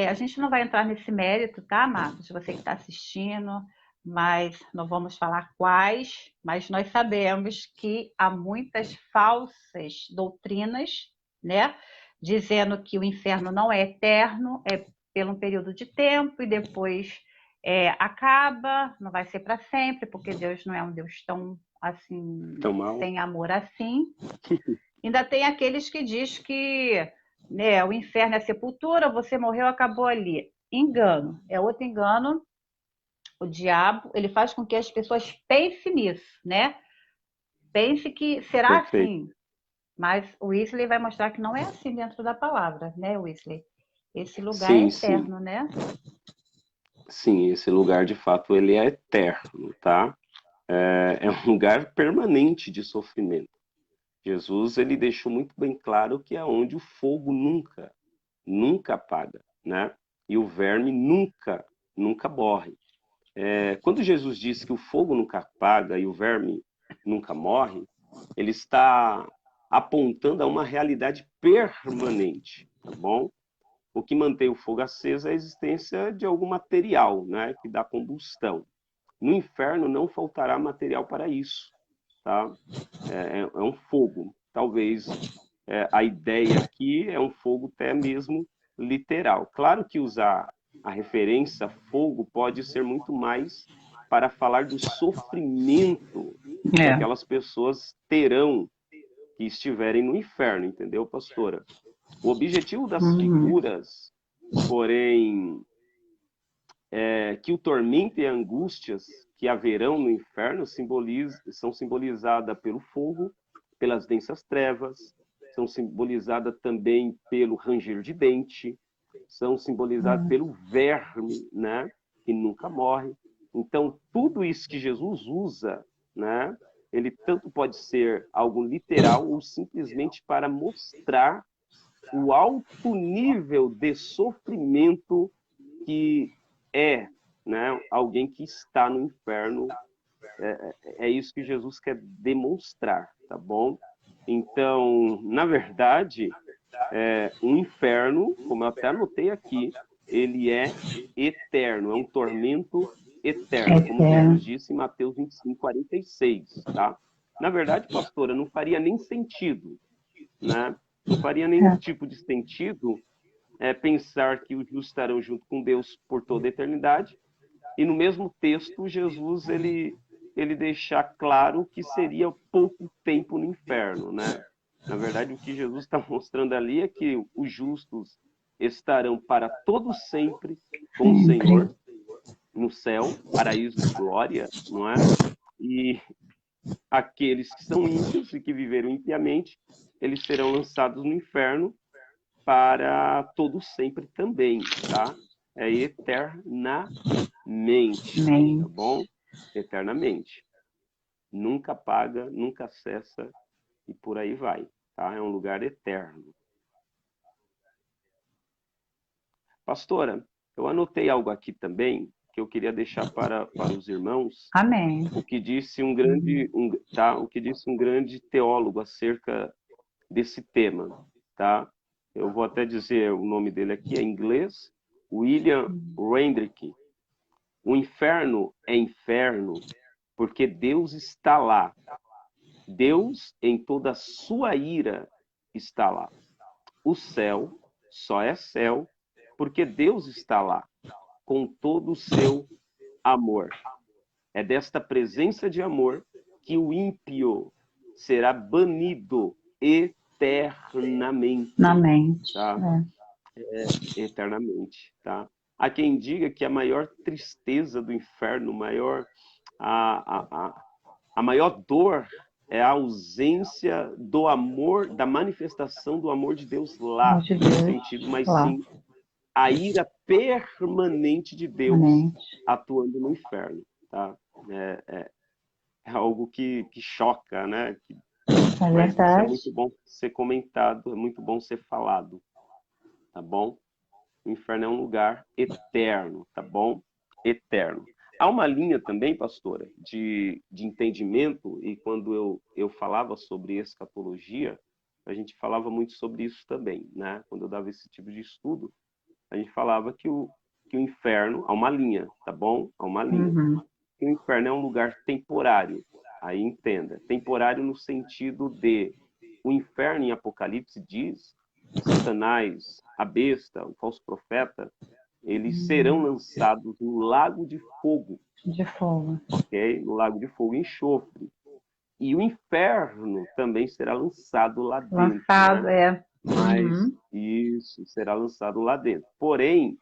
a gente não vai entrar nesse mérito, tá, amados? Você que está assistindo, mas não vamos falar quais, mas nós sabemos que há muitas falsas doutrinas, né? Dizendo que o inferno não é eterno, é pelo um período de tempo e depois acaba, não vai ser para sempre, porque Deus não é um Deus tão assim, tão mal. sem amor assim. Ainda tem aqueles que diz que, né, o inferno é a sepultura, você morreu, acabou ali. Engano, é outro engano. O diabo, ele faz com que as pessoas pensem nisso, né? Pense que será Perfeito. assim, mas o Wesley vai mostrar que não é assim dentro da palavra, né, Wesley? Esse lugar é Sim, sim. eterno, né? Sim, esse lugar de fato ele é eterno, tá? É um lugar permanente de sofrimento. Jesus ele deixou muito bem claro que é onde o fogo nunca apaga, né? E o verme nunca morre. Quando Jesus diz que o fogo nunca apaga e o verme nunca morre, ele está apontando a uma realidade permanente, tá bom? O que mantém o fogo aceso é a existência de algum material, né, que dá combustão. No inferno não faltará material para isso, tá? É um fogo. Talvez a ideia aqui é um fogo até mesmo literal. Claro que usar a referência fogo pode ser muito mais para falar do sofrimento que É. aquelas pessoas terão que estiverem no inferno, entendeu, pastora? O objetivo das Uhum. figuras, porém, que o tormento e angústias que haverão no inferno são simbolizadas pelo fogo, pelas densas trevas, são simbolizadas também pelo ranger de dente, são simbolizadas Uhum. pelo verme, né, que nunca morre. Então, tudo isso que Jesus usa, né, ele tanto pode ser algo literal ou simplesmente para mostrar o alto nível de sofrimento que é, né, alguém que está no inferno. É isso que Jesus quer demonstrar, tá bom? Então, na verdade, o inferno, como eu até anotei aqui, ele é eterno, é um tormento eterno, como Jesus disse em Mateus 25, 46, tá? Na verdade, pastora, não faria nem sentido, né? Não faria nenhum tipo de sentido pensar que os justos estarão junto com Deus por toda a eternidade, e no mesmo texto, Jesus, ele deixa claro que seria pouco tempo no inferno, né? Na verdade, o que Jesus está mostrando ali é que os justos estarão para todo sempre com o Senhor no céu, paraíso de glória, não é? E aqueles que são ímpios e que viveram impiamente, eles serão lançados no inferno para todo sempre também, tá? É eternamente, tá bom? Eternamente. Nunca apaga, nunca cessa e por aí vai, tá? É um lugar eterno. Pastora, eu anotei algo aqui também que eu queria deixar para os irmãos. Amém. O que disse o que disse um grande teólogo acerca desse tema, tá? Eu vou até dizer o nome dele aqui, é em inglês, William Rendrick. O inferno é inferno porque Deus está lá. Deus, em toda a sua ira, está lá. O céu só é céu porque Deus está lá, com todo o seu amor. É desta presença de amor que o ímpio será banido eternamente. Na mente. Tá? Eternamente. Tá? Há quem diga que a maior tristeza do inferno, a maior dor é a ausência do amor, da manifestação do amor de Deus lá, no sentido, mas sim a ira permanente de Deus atuando no inferno. Tá? É algo que choca, né? Mas isso é muito bom ser comentado, é muito bom ser falado, tá bom? O inferno é um lugar eterno, tá bom? Eterno. Há uma linha também, pastora, de entendimento, e quando eu falava sobre escatologia, a gente falava muito sobre isso também, né? Quando eu dava esse tipo de estudo, a gente falava que o inferno, há uma linha, tá bom? Há uma linha. Que o inferno é um lugar temporário. Aí entenda. Temporário no sentido de o inferno em Apocalipse diz Satanás, a besta, o falso profeta, eles serão lançados no lago de fogo. De fogo. Ok? No lago de fogo e enxofre. E o inferno também será lançado lá dentro. Lançado, né? Mas isso será lançado lá dentro. Porém,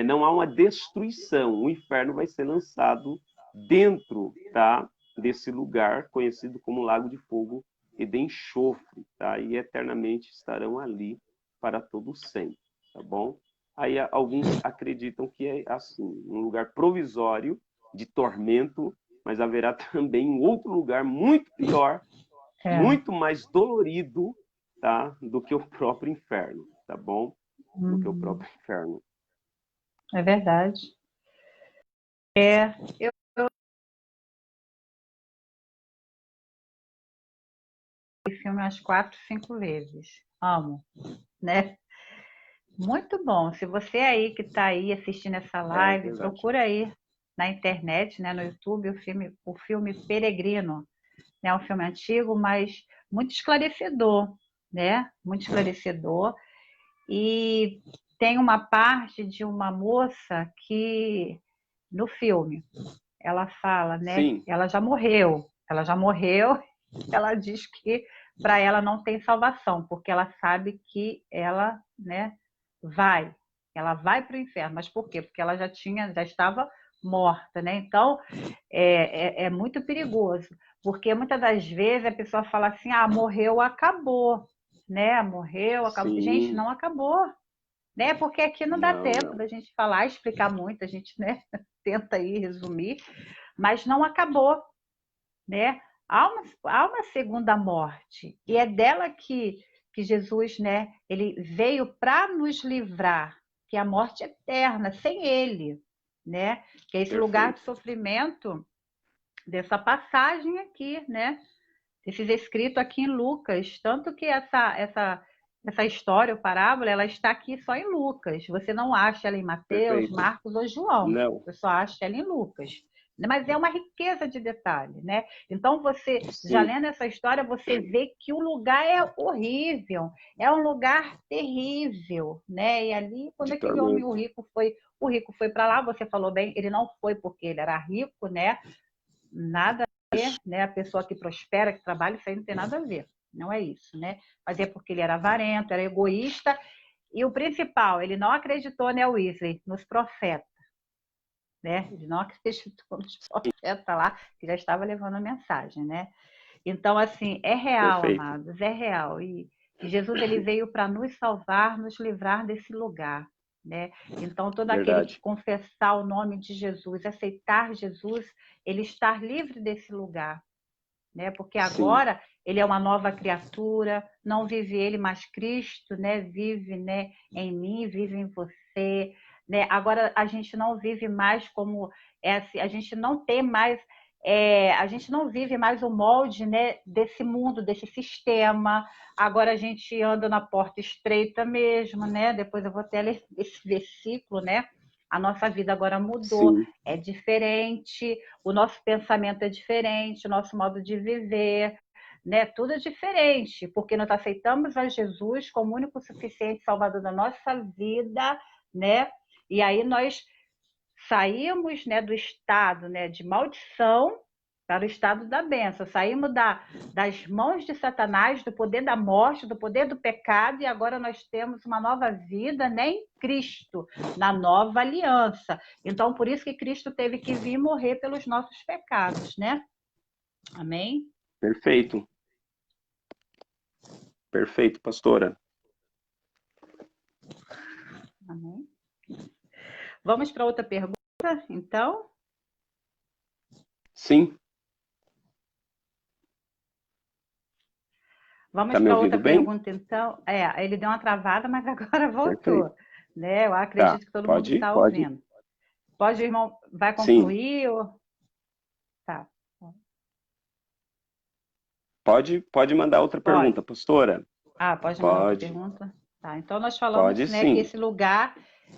não há uma destruição. O inferno vai ser lançado dentro, tá, desse lugar conhecido como Lago de Fogo e de enxofre, tá? E eternamente estarão ali para todo sempre, tá bom? Aí alguns acreditam que é assim, um lugar provisório de tormento, mas haverá também um outro lugar muito pior, muito mais dolorido, tá, do que o próprio inferno, tá bom? Do que o próprio inferno. É verdade. Eu filme umas 4, 5 vezes. Amo, né? Muito bom. Se você aí que está aí assistindo essa live, procura aí na internet, né, no YouTube, o filme Peregrino. É um filme antigo, mas muito esclarecedor, né? Muito esclarecedor. E tem uma parte de uma moça que, no filme, ela fala, né? Sim. Ela já morreu. Ela diz que para ela não tem salvação, porque ela sabe que ela, né, ela vai para o inferno. Mas por quê? Porque ela já estava morta, né? Então é muito perigoso, porque muitas das vezes a pessoa fala assim: ah, morreu, acabou, né? Morreu, acabou. Sim. Gente, não acabou, né? Porque aqui não dá tempo da gente falar, explicar muito, a gente, né, tenta aí resumir, mas não acabou, né? há uma segunda morte, e é dela que Jesus, né, ele veio para nos livrar, que é a morte eterna, sem ele, né? Que é esse lugar de sofrimento dessa passagem aqui, né? Esses escritos aqui em Lucas, tanto que essa história, ou parábola, ela está aqui só em Lucas. Você não acha ela em Mateus, Perfeito. Marcos ou João. Não. Você só acha ela em Lucas. Mas é uma riqueza de detalhe, né? Então você, já Sim. lendo essa história, você vê que o lugar é horrível, é um lugar terrível, né? E ali, quando De aquele homem, tormento. o rico foi para lá, você falou bem, ele não foi porque ele era rico, né? Nada a ver, né? A pessoa que prospera, que trabalha, isso aí não tem nada a ver. Não é isso, né? Mas é porque ele era avarento, era egoísta. E o principal, ele não acreditou, né, Weasley, nos profetas, né? Ele não acreditou nos profetas lá, que já estava levando a mensagem, né? Então, assim, é real, Perfeito. amados, é real. E Jesus, ele veio para nos salvar, nos livrar desse lugar, né? Então, todo aquele que Verdade. confessar o nome de Jesus, aceitar Jesus, ele está livre desse lugar, né? Porque Sim. agora ele é uma nova criatura, não vive ele, mas Cristo, né? Vive, né, em mim, vive em você, né? Agora a gente não vive mais como assim, a gente não tem mais a gente não vive mais o molde, né, desse mundo, desse sistema. Agora a gente anda na porta estreita mesmo, né? Depois eu vou até ler esse versículo, né? A nossa vida agora mudou, Sim. é diferente, o nosso pensamento é diferente, o nosso modo de viver, né? Tudo é diferente, porque nós aceitamos a Jesus como único suficiente Salvador da nossa vida, né? E aí nós saímos, né, do estado, né, de maldição para o estado da bênção. Saímos das mãos de Satanás, do poder da morte, do poder do pecado, e agora nós temos uma nova vida, né, em Cristo, na nova aliança. Então, por isso que Cristo teve que vir morrer pelos nossos pecados, né? Amém? Perfeito. Perfeito, pastora. Amém. Vamos para outra pergunta, então? Sim. Vamos Tá me para ouvindo outra bem? pergunta, então. Ele deu uma travada, mas agora Perfeito. voltou. Né? Eu Tá. acredito que todo mundo Pode ir? está Pode ir. ouvindo. Pode, irmão, vai Sim. concluir? Tá. Pode mandar outra Pode. pergunta, pastora? Pode mandar outra Pode. pergunta? Tá. Então, nós falamos, Pode né, que sim. esse lugar.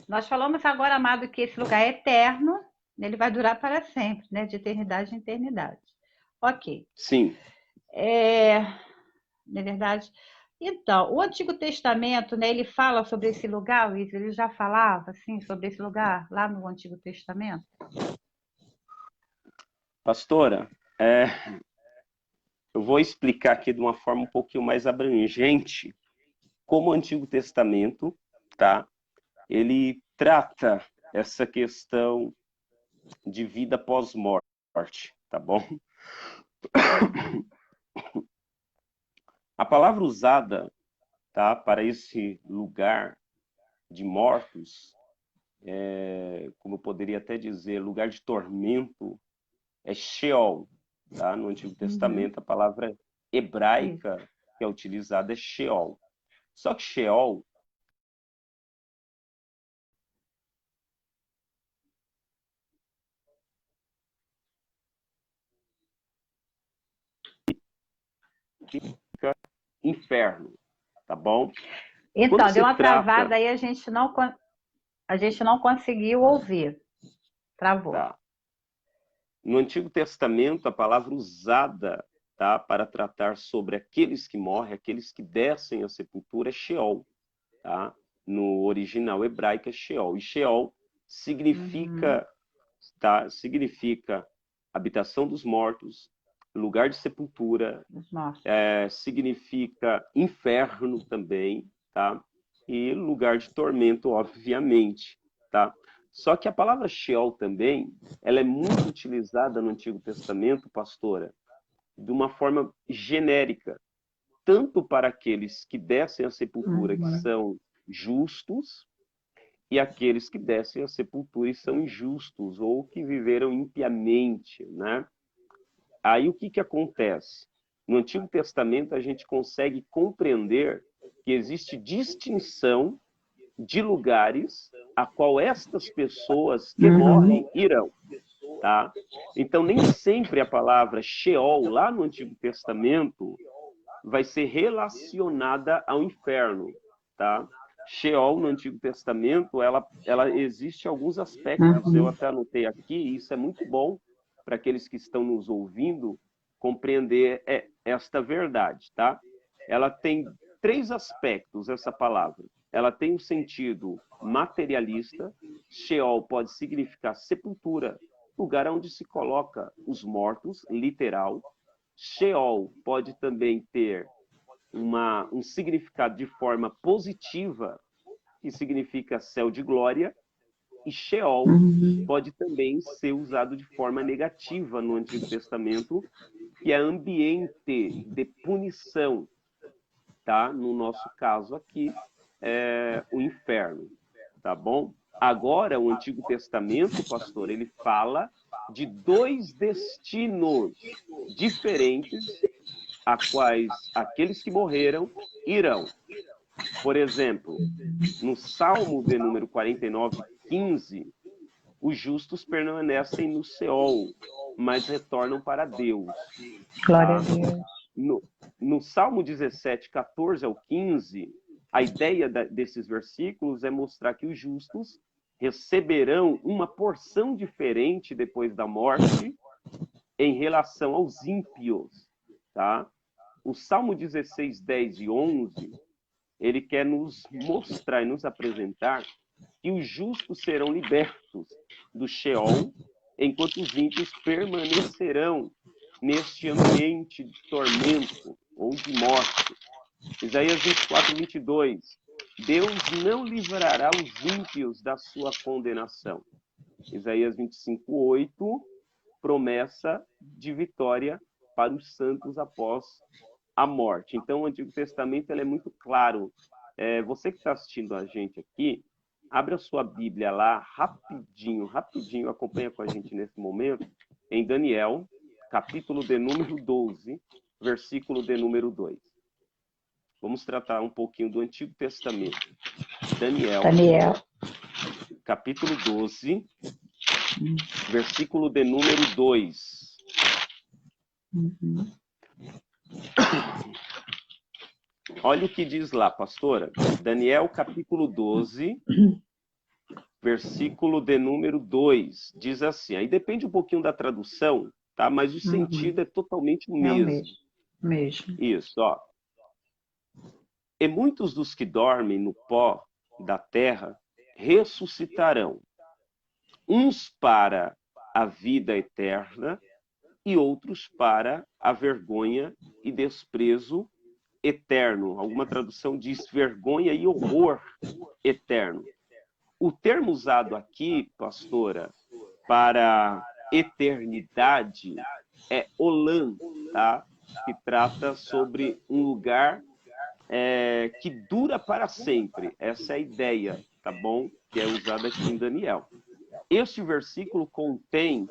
Nós falamos agora, amado, que esse lugar é eterno, ele vai durar para sempre, né? De eternidade em eternidade. Ok. Sim. Não é verdade? Então, o Antigo Testamento, né, ele fala sobre esse lugar, Luiz, ele já falava assim sobre esse lugar lá no Antigo Testamento? Pastora, eu vou explicar aqui de uma forma um pouquinho mais abrangente como o Antigo Testamento, tá? Ele trata essa questão de vida pós-morte, tá bom? A palavra usada, tá, para esse lugar de mortos, como eu poderia até dizer, lugar de tormento, é Sheol, tá? No Antigo Testamento, a palavra Isso. hebraica que é utilizada é Sheol. Só que Sheol significa inferno, tá bom? Quando Então, deu se uma trata, travada aí, a gente não conseguiu ouvir. Travou. tá? No Antigo Testamento, a palavra usada, tá, para tratar sobre aqueles que morrem, aqueles que descem à sepultura é Sheol, tá? No original hebraico é Sheol. E Sheol Uhum. significa, tá? Significa habitação dos mortos, lugar de sepultura, Os mortos. significa inferno também, tá? E lugar de tormento, obviamente, tá? Só que a palavra Sheol também, ela é muito utilizada no Antigo Testamento, pastora, de uma forma genérica, tanto para aqueles que descem à sepultura que Uhum. são justos, e aqueles que descem à sepultura e são injustos, ou que viveram impiamente, né? Aí o que acontece? No Antigo Testamento a gente consegue compreender que existe distinção de lugares a qual estas pessoas que morrem irão, tá? Então nem sempre a palavra Sheol lá no Antigo Testamento vai ser relacionada ao inferno, tá? Sheol no Antigo Testamento, ela existe alguns aspectos, eu até anotei aqui, e isso é muito bom para aqueles que estão nos ouvindo compreender esta verdade, tá? Ela tem 3 aspectos, essa palavra. Ela tem um sentido materialista. Sheol pode significar sepultura, lugar onde se coloca os mortos, literal. Sheol pode também ter um significado de forma positiva, que significa céu de glória, e Sheol pode também ser usado de forma negativa no Antigo Testamento, que é ambiente de punição, tá? No nosso caso aqui, o inferno, tá bom? Agora, o Antigo Testamento, pastor, ele fala de 2 destinos diferentes a quais aqueles que morreram irão. Por exemplo, no Salmo de número 49, 15, os justos permanecem no Seol, mas retornam para Deus. Glória a Deus. No Salmo 17, 14 ao 15, a ideia desses versículos é mostrar que os justos receberão uma porção diferente depois da morte em relação aos ímpios, tá? O Salmo 16, 10 e 11, ele quer nos mostrar e nos apresentar que os justos serão libertos do Sheol, enquanto os ímpios permanecerão neste ambiente de tormento ou de morte. Isaías 24, 22. Deus não livrará os ímpios da sua condenação. Isaías 25, 8. Promessa de vitória para os santos após a morte. Então, o Antigo Testamento ele é muito claro. Você que está assistindo a gente aqui, abre a sua Bíblia lá, rapidinho, acompanha com a gente nesse momento, em Daniel, capítulo de número 12, versículo de número 2. Vamos tratar um pouquinho do Antigo Testamento. Daniel. Capítulo 12, versículo de número 2. Olha o que diz lá, pastora. Daniel, capítulo 12, versículo de número 2. Diz assim, aí depende um pouquinho da tradução, tá? Mas o sentido é totalmente o mesmo. Mesmo. Isso, ó. E muitos dos que dormem no pó da terra ressuscitarão, uns para a vida eterna e outros para a vergonha e desprezo eterno. Alguma tradução diz vergonha e horror eterno. O termo usado aqui, pastora, para eternidade é olam, tá? Que trata sobre um lugar que dura para sempre. Essa é a ideia, tá bom? Que é usada aqui em Daniel. Este versículo contém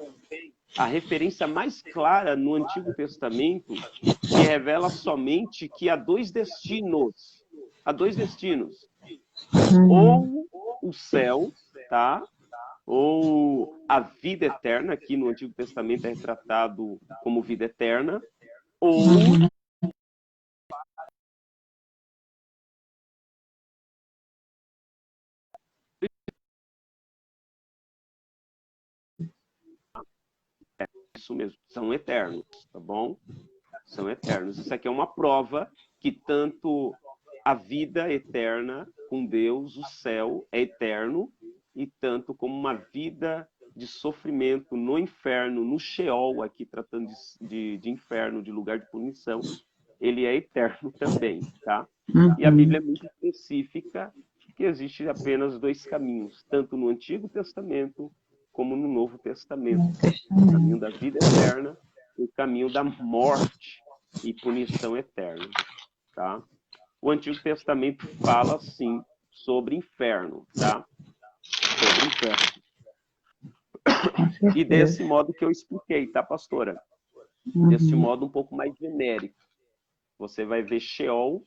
a referência mais clara no Antigo Testamento, que revela somente que há 2 destinos. Há 2 destinos. Ou o céu, tá? Ou a vida eterna, aqui no Antigo Testamento é retratado como vida eterna, ou isso mesmo, são eternos, tá bom? São eternos. Isso aqui é uma prova que tanto a vida eterna com Deus, o céu, é eterno, e tanto como uma vida de sofrimento no inferno, no Sheol, aqui tratando de inferno, de lugar de punição, ele é eterno também, tá? E a Bíblia é muito específica que existe apenas 2 caminhos, tanto no Antigo Testamento como no Novo Testamento. O caminho da vida eterna e o caminho da morte e punição eterna, tá? O Antigo Testamento fala, sim, sobre inferno, tá? Sobre inferno. E desse modo que eu expliquei, tá, pastora? desse modo um pouco mais genérico. Você vai ver Sheol,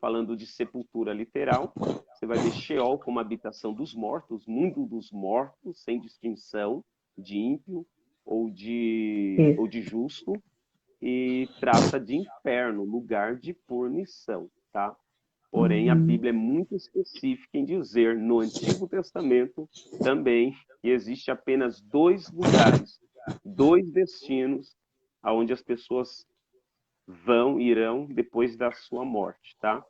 falando de sepultura literal, você vai ver Sheol como habitação dos mortos, mundo dos mortos, sem distinção de ímpio ou de justo, e trata de inferno, lugar de punição, tá? Porém, a Bíblia é muito específica em dizer, no Antigo Testamento também, que existe apenas 2 lugares, 2 destinos, aonde as pessoas irão depois da sua morte, tá?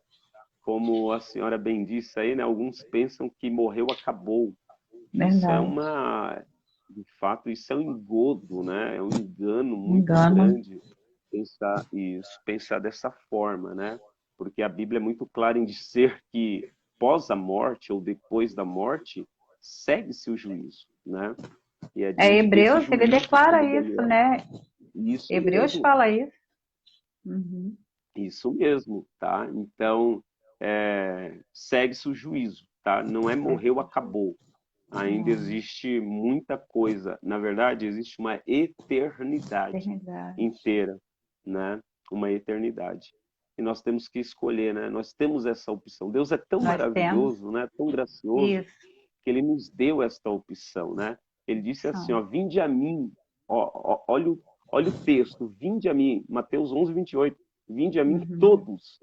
Como a senhora bem disse aí, né? Alguns pensam que morreu, acabou. Isso é de fato, isso é um engodo, né? É um engano muito grande pensar dessa forma, né? Porque a Bíblia é muito clara em dizer que pós a morte ou depois da morte segue-se o juízo, né? E é diante Hebreus, desse ele juízo, declara como isso, Daniel. né? Isso Hebreus mesmo. fala isso. Isso mesmo, tá? Então, segue-se o juízo, tá? Não é morreu, acabou. Ainda existe muita coisa. Na verdade, existe uma eternidade inteira, né? Uma eternidade. E nós temos que escolher, né? Nós temos essa opção. Deus é tão maravilhoso, né? Tão gracioso, que Ele nos deu esta opção, né? Ele disse assim, ó, vinde a mim. Olha o texto, vinde a mim. Mateus 11:28. Vinde a mim todos,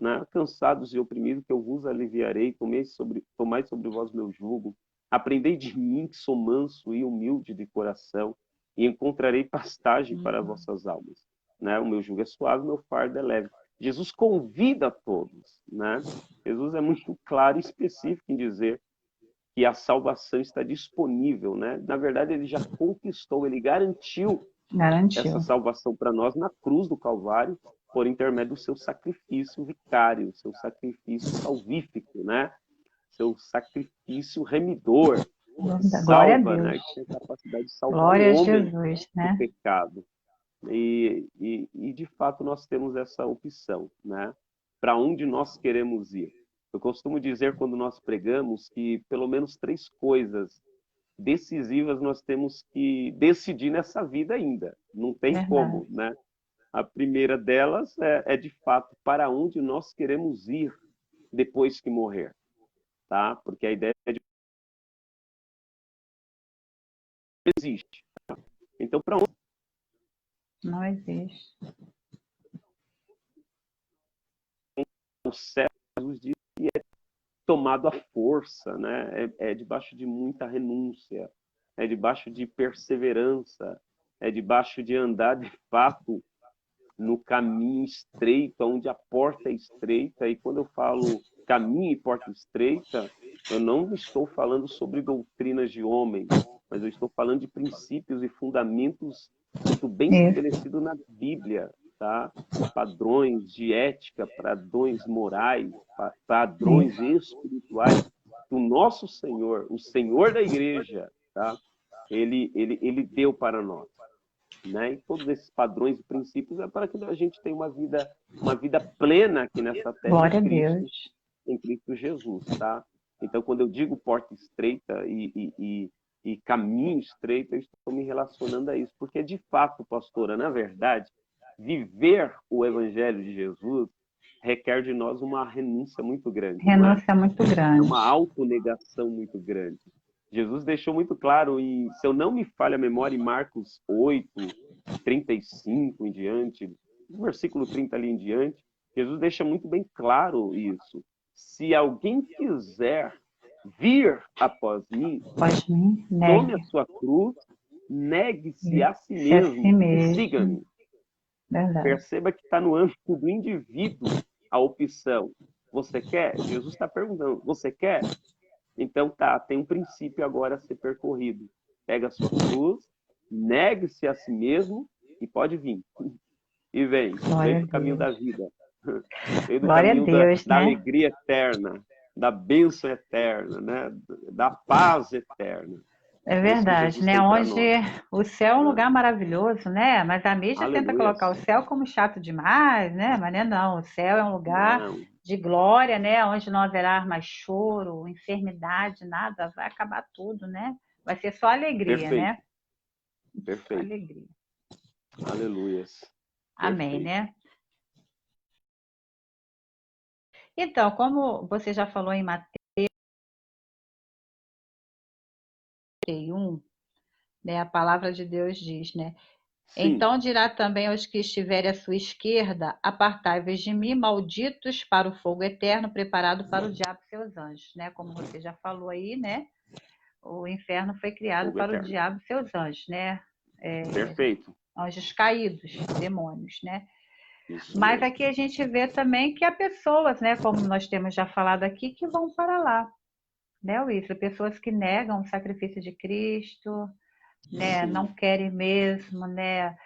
né? Cansados e oprimidos, que eu vos aliviarei. Tomai sobre vós meu jugo. Aprendei de mim, que sou manso e humilde de coração, e encontrarei pastagem para vossas almas. Né? O meu jugo é suave, o meu fardo é leve. Jesus convida a todos, né? Jesus é muito claro e específico em dizer que a salvação está disponível, né? Na verdade, ele já conquistou, ele garantiu essa salvação para nós na cruz do Calvário, por intermédio do seu sacrifício vicário, seu sacrifício salvífico, né? Seu sacrifício remidor, salva, né? Que tem a capacidade de salvar o homem do pecado. E de fato nós temos essa opção, né? Para onde nós queremos ir? Eu costumo dizer quando nós pregamos que pelo menos 3 coisas decisivas nós temos que decidir nessa vida ainda. Não tem como, né? A primeira delas é de fato para onde nós queremos ir depois que morrer, tá? Porque a ideia de existe. Tá? Então, para onde não existe? O céu, Jesus disse que é tomado à força, né? É debaixo de muita renúncia, é debaixo de perseverança, é debaixo de andar de fato no caminho estreito, onde a porta é estreita. E quando eu falo caminho e porta estreita, eu não estou falando sobre doutrinas de homens, mas eu estou falando de princípios e fundamentos muito bem estabelecidos na Bíblia, tá? Padrões de ética, padrões morais, padrões espirituais do nosso Senhor, o Senhor da igreja, tá? Ele deu para nós. Né? E todos esses padrões e princípios é para que a gente tenha uma vida plena aqui nessa terra em Cristo Jesus, tá? Então, quando eu digo porta estreita e caminho estreito, eu estou me relacionando a isso, porque de fato, pastora, na verdade, viver o Evangelho de Jesus requer de nós uma renúncia muito grande. Renúncia muito grande. É uma autonegação muito grande. Jesus deixou muito claro, e se eu não me falha a memória, em Marcos 8, 35 em diante, no versículo 30 ali em diante, Jesus deixa muito bem claro isso. Se alguém quiser vir após mim, tome a sua cruz, negue-se a si mesmo e siga-me. Perceba que está no âmbito do indivíduo a opção. Você quer? Jesus está perguntando, você quer? Então tá, tem um princípio agora a ser percorrido. Pega a sua cruz, negue-se a si mesmo e pode vir. E vem pro caminho da vida. Vem do caminho da alegria eterna, da bênção eterna, né? Da paz eterna. É verdade, né? Onde o céu é um lugar maravilhoso, né? Mas a mídia tenta colocar o céu como chato demais, né? Mas não, o céu é um lugar de glória, né? Onde não haverá mais choro, enfermidade, nada, vai acabar tudo, né? Vai ser só alegria, né? Perfeito. Só alegria. Aleluias. Amém, Perfeito. né? Então, como você já falou em Mateus 1, né, a palavra de Deus diz, né? Sim, Então dirá também aos que estiverem à sua esquerda: apartai-vos de mim, malditos, para o fogo eterno, preparado para o diabo e seus anjos, né? Como você já falou aí, né? O inferno foi criado fogo para o eterno. diabo e seus anjos, né? Perfeito. Anjos caídos, demônios, né? Isso Mas mesmo. aqui a gente vê também que há pessoas, né? Como nós temos já falado aqui, que vão para lá, né, Wilson? Pessoas que negam o sacrifício de Cristo, né? Sim. Não querem mesmo, né?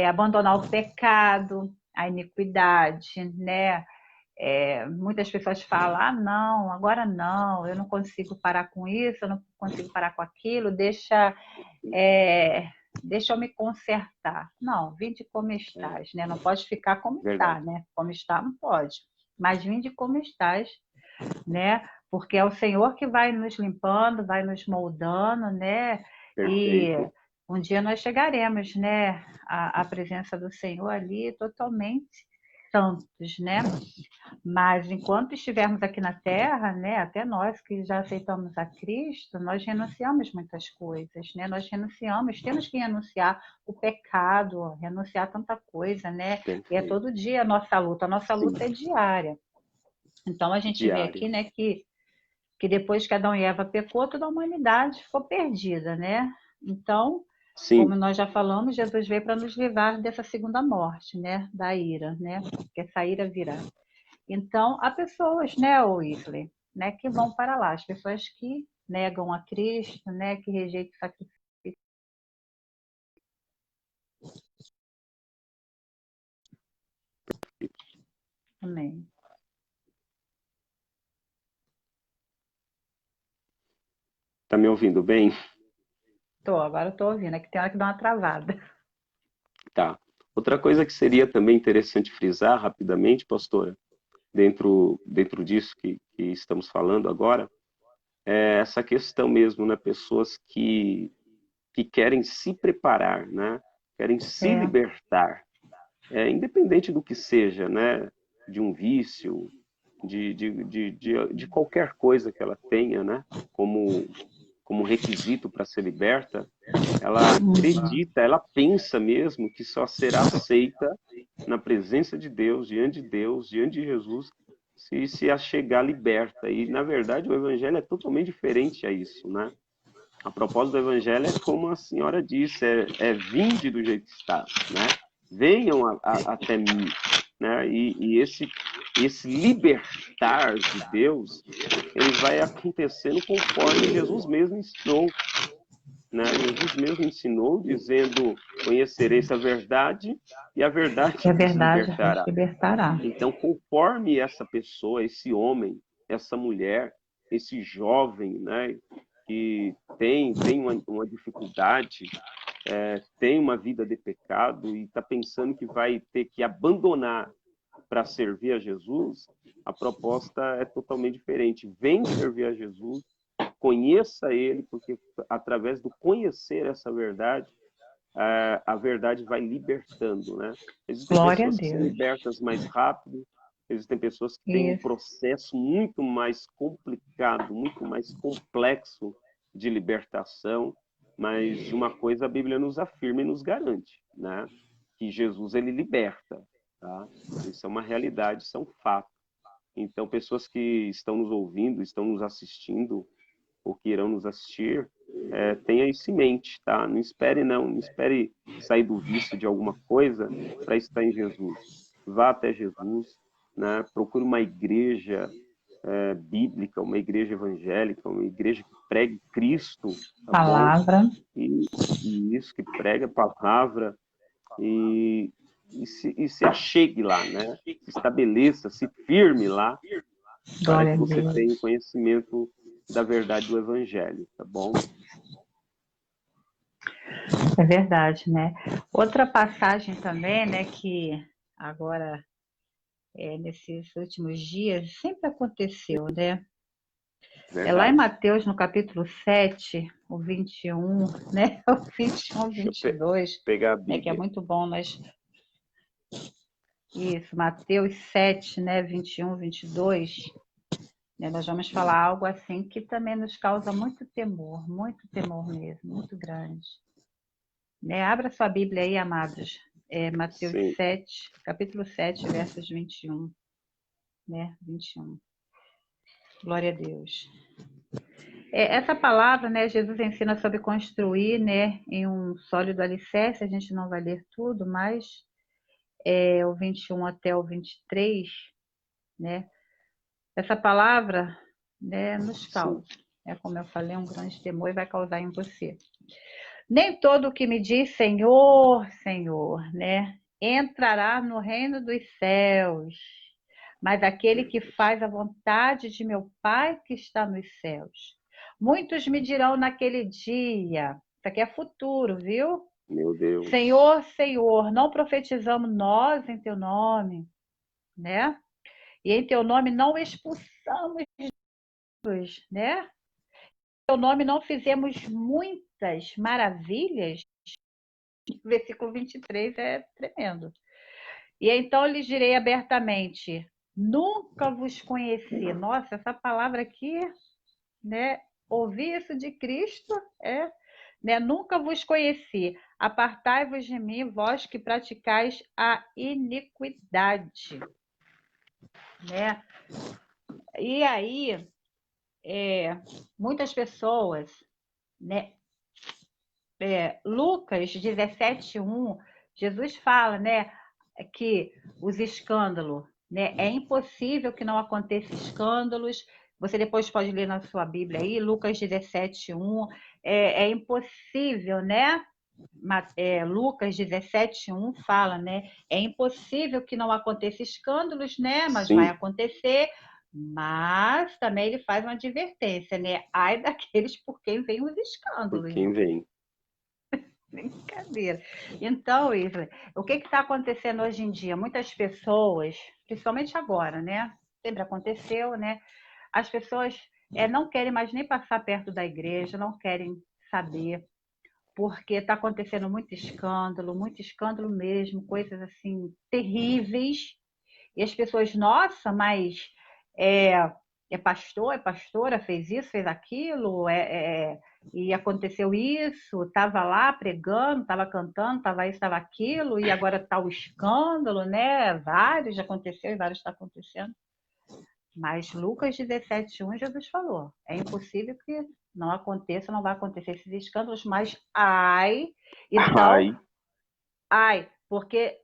Abandonar o pecado, a iniquidade, né? Muitas pessoas falam, não, agora não, eu não consigo parar com isso, eu não consigo parar com aquilo, deixa eu me consertar. Não, vinde como estás, né? Não pode ficar como está, Verdade. né? Como está não pode, mas vinde como estás, né? Porque é o Senhor que vai nos limpando, vai nos moldando, né? E Perfeito. um dia nós chegaremos, né? À presença do Senhor ali totalmente santos, né? Mas enquanto estivermos aqui na Terra, né, até nós que já aceitamos a Cristo, nós renunciamos muitas coisas, né? Nós renunciamos, temos que renunciar o pecado, renunciar tanta coisa, né? E é Perfeito. todo dia a nossa luta é diária. Então a gente vê Diário. aqui, né, que depois que Adão e Eva pecou, toda a humanidade ficou perdida, né? Então, Sim. como nós já falamos, Jesus veio para nos livrar dessa segunda morte, né? Da ira, né? Que essa ira virá. Então, há pessoas, né, Wesley, né, que vão para lá, as pessoas que negam a Cristo, né, que rejeitam o sacrifício. Amém. Tá me ouvindo bem? Agora estou ouvindo, é que tem hora que dá uma travada. Tá. Outra coisa que seria também interessante frisar rapidamente, pastora, dentro disso que estamos falando agora, é essa questão mesmo, né? Pessoas que querem se preparar, né? Querem se É, libertar, independente do que seja, né? De um vício, de qualquer coisa que ela tenha, né? Como requisito para ser liberta, ela acredita, ela pensa mesmo que só será aceita na presença de Deus, diante de Jesus, se a chegar liberta. E, na verdade, o evangelho é totalmente diferente a isso, né? A propósito do evangelho é como a senhora disse, vinde do jeito que está, né? Venham até mim, né? E esse libertar de Deus, ele vai acontecendo conforme Jesus mesmo ensinou, né? Jesus mesmo ensinou, dizendo: conhecereis a verdade e a verdade É vos verdade, vos libertará. libertará. Então, conforme essa pessoa, esse homem, essa mulher, esse jovem, né, que tem uma dificuldade, tem uma vida de pecado e está pensando que vai ter que abandonar para servir a Jesus, a proposta é totalmente diferente. Vem servir a Jesus, conheça Ele, porque através do conhecer essa verdade, a verdade vai libertando, né? Existem Glória a pessoas que são Deus. libertas mais rápido, existem pessoas que têm um Isso. processo muito mais complicado, muito mais complexo de libertação, mas de uma coisa a Bíblia nos afirma e nos garante, né? Que Jesus, ele liberta, tá? Isso é uma realidade, isso é um fato. Então, pessoas que estão nos ouvindo, estão nos assistindo, ou que irão nos assistir, tenha isso em mente, tá? Não espere sair do vício de alguma coisa para estar em Jesus. Vá até Jesus, né? Procure uma igreja bíblica, uma igreja evangélica, uma igreja que pregue Cristo, tá bom? Palavra. E isso, que prega a palavra e se achegue lá, né? Se estabeleça, se firme lá, para Glória que a você Deus. tenha conhecimento da verdade do Evangelho, tá bom? é verdade, né? Outra passagem também, né, que agora, nesses últimos dias, sempre aconteceu, né? É lá em Mateus, no capítulo 7, o 21, né? O 21, 22, pegar a né? Bíblia. Que é muito bom, mas... Isso, Mateus 7, né? 21, 22, né? Nós vamos falar algo assim que também nos causa muito temor mesmo, muito grande. Né? Abra sua Bíblia aí, amados. Mateus Sim. 7, capítulo 7, versos 21, né? 21. Glória a Deus. Essa palavra, né, Jesus ensina sobre construir, né, em um sólido alicerce. A gente não vai ler tudo, mas o 21 até o 23, né, essa palavra, né, nos causa, como eu falei, um grande temor e vai causar em você. Nem todo o que me diz Senhor, Senhor, né, entrará no reino dos céus, mas aquele que faz a vontade de meu Pai que está nos céus. Muitos me dirão naquele dia, isso aqui é futuro, viu? Meu Deus. Senhor, Senhor, não profetizamos nós em teu nome, né? E em teu nome não expulsamos, né? Em teu nome não fizemos muitas maravilhas. O versículo 23 é tremendo. E então lhes direi abertamente: nunca vos conheci. Nossa, essa palavra aqui, né? Ouvir isso de Cristo né? Nunca vos conheci. Apartai-vos de mim, vós que praticais a iniquidade, né? E aí, muitas pessoas, né? Lucas 17:1, Jesus fala, né, que os escândalos, né, é impossível que não aconteça escândalos. Você depois pode ler na sua Bíblia aí, Lucas 17:1, é impossível, né? Lucas 17:1 fala, né? É impossível que não aconteça escândalos, né? Mas Sim. vai acontecer. Mas também ele faz uma advertência, né? Ai daqueles por quem vem os escândalos. Por quem vem. Brincadeira. Então, Isla, o que está acontecendo hoje em dia? Muitas pessoas, principalmente agora, né? Sempre aconteceu, né? As pessoas não querem mais nem passar perto da igreja, não querem saber, porque está acontecendo muito escândalo mesmo, coisas assim terríveis. E as pessoas, nossa, mas pastor, é pastora, fez isso, fez aquilo, e aconteceu isso, estava lá pregando, estava cantando, estava isso, estava aquilo, e agora está o escândalo, né? Vários já aconteceu e vários está acontecendo. Mas Lucas 17:1, Jesus falou, é impossível que não aconteça, não vai acontecer esses escândalos, mas porque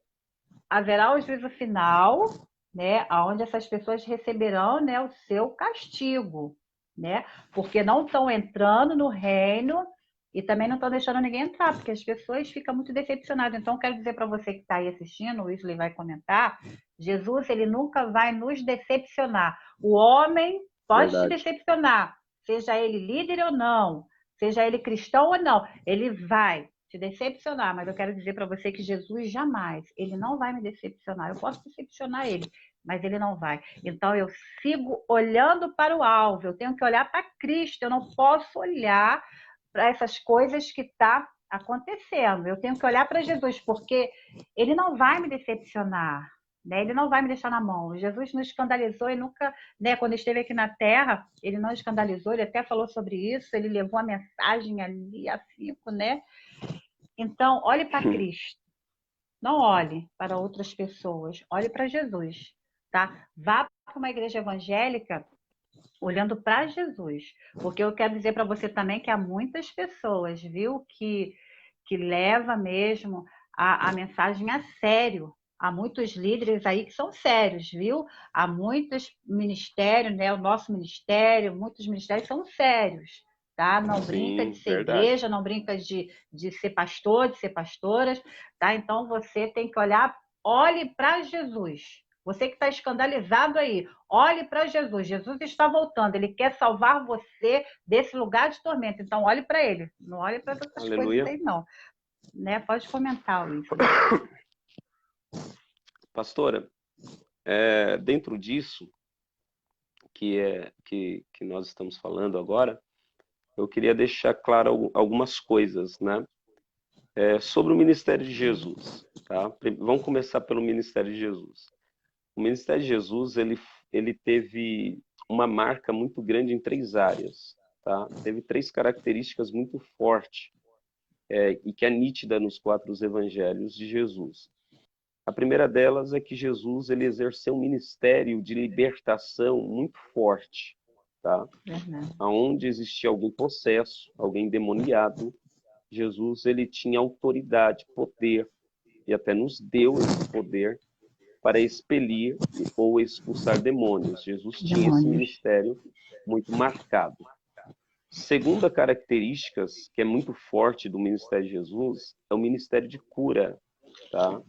haverá o juízo final, né, onde essas pessoas receberão, né, o seu castigo, né, porque não estão entrando no reino e também não estão deixando ninguém entrar, porque as pessoas ficam muito decepcionadas. Então, quero dizer para você que está aí assistindo, o Wesley vai comentar, Jesus, ele nunca vai nos decepcionar. O homem pode te decepcionar, seja ele líder ou não, seja ele cristão ou não, ele vai te decepcionar, mas eu quero dizer para você que Jesus jamais, ele não vai me decepcionar. Eu posso decepcionar ele, mas ele não vai. Então eu sigo olhando para o alvo, eu tenho que olhar para Cristo, eu não posso olhar para essas coisas que está acontecendo. Eu tenho que olhar para Jesus, porque ele não vai me decepcionar. Né? Ele não vai me deixar na mão. Jesus não escandalizou e nunca, né, quando esteve aqui na Terra, ele não escandalizou, ele até falou sobre isso, ele levou a mensagem ali a 5, né? Então, olhe para Cristo. Não olhe para outras pessoas. Olhe para Jesus, tá? Vá para uma igreja evangélica olhando para Jesus. Porque eu quero dizer para você também que há muitas pessoas, viu, que leva mesmo a mensagem a sério. Há muitos líderes aí que são sérios, viu? Há muitos ministérios, né? O nosso ministério, muitos ministérios são sérios. Tá? Não brinca de ser igreja, não brinca de ser pastor, de ser pastoras, tá? Então você tem que olhe para Jesus. Você que está escandalizado aí, olhe para Jesus. Jesus está voltando, ele quer salvar você desse lugar de tormento. Então olhe para ele, não olhe para outras coisas aí não. Né? Pode comentar, Luiz. Pastora, dentro disso que nós estamos falando agora, eu queria deixar claro algumas coisas, né? Sobre o ministério de Jesus, tá? Vamos começar pelo ministério de Jesus. O ministério de Jesus, ele teve uma marca muito grande em 3 áreas, tá? Teve 3 características muito fortes, e que é nítida nos 4 evangelhos de Jesus. A primeira delas é que Jesus, ele exerceu um ministério de libertação muito forte, tá? Aonde existia algum possesso, alguém endemoniado, Jesus, ele tinha autoridade, poder, e até nos deu esse poder para expelir ou expulsar demônios. Jesus tinha esse ministério muito marcado. Segunda característica que é muito forte do ministério de Jesus é o ministério de cura, tá?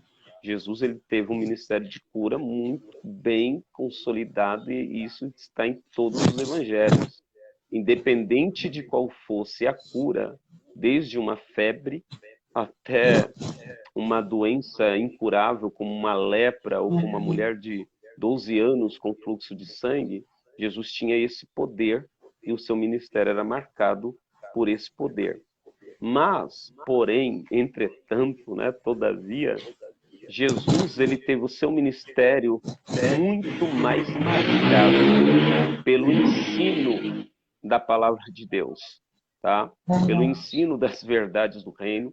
Jesus, ele teve um ministério de cura muito bem consolidado, e isso está em todos os evangelhos. Independente de qual fosse a cura, desde uma febre até uma doença incurável, como uma lepra, ou como uma mulher de 12 anos com fluxo de sangue, Jesus tinha esse poder e o seu ministério era marcado por esse poder. Mas, porém, entretanto, né, todavia, Jesus, ele teve o seu ministério muito mais marcado pelo ensino da palavra de Deus, tá? Pelo ensino das verdades do reino,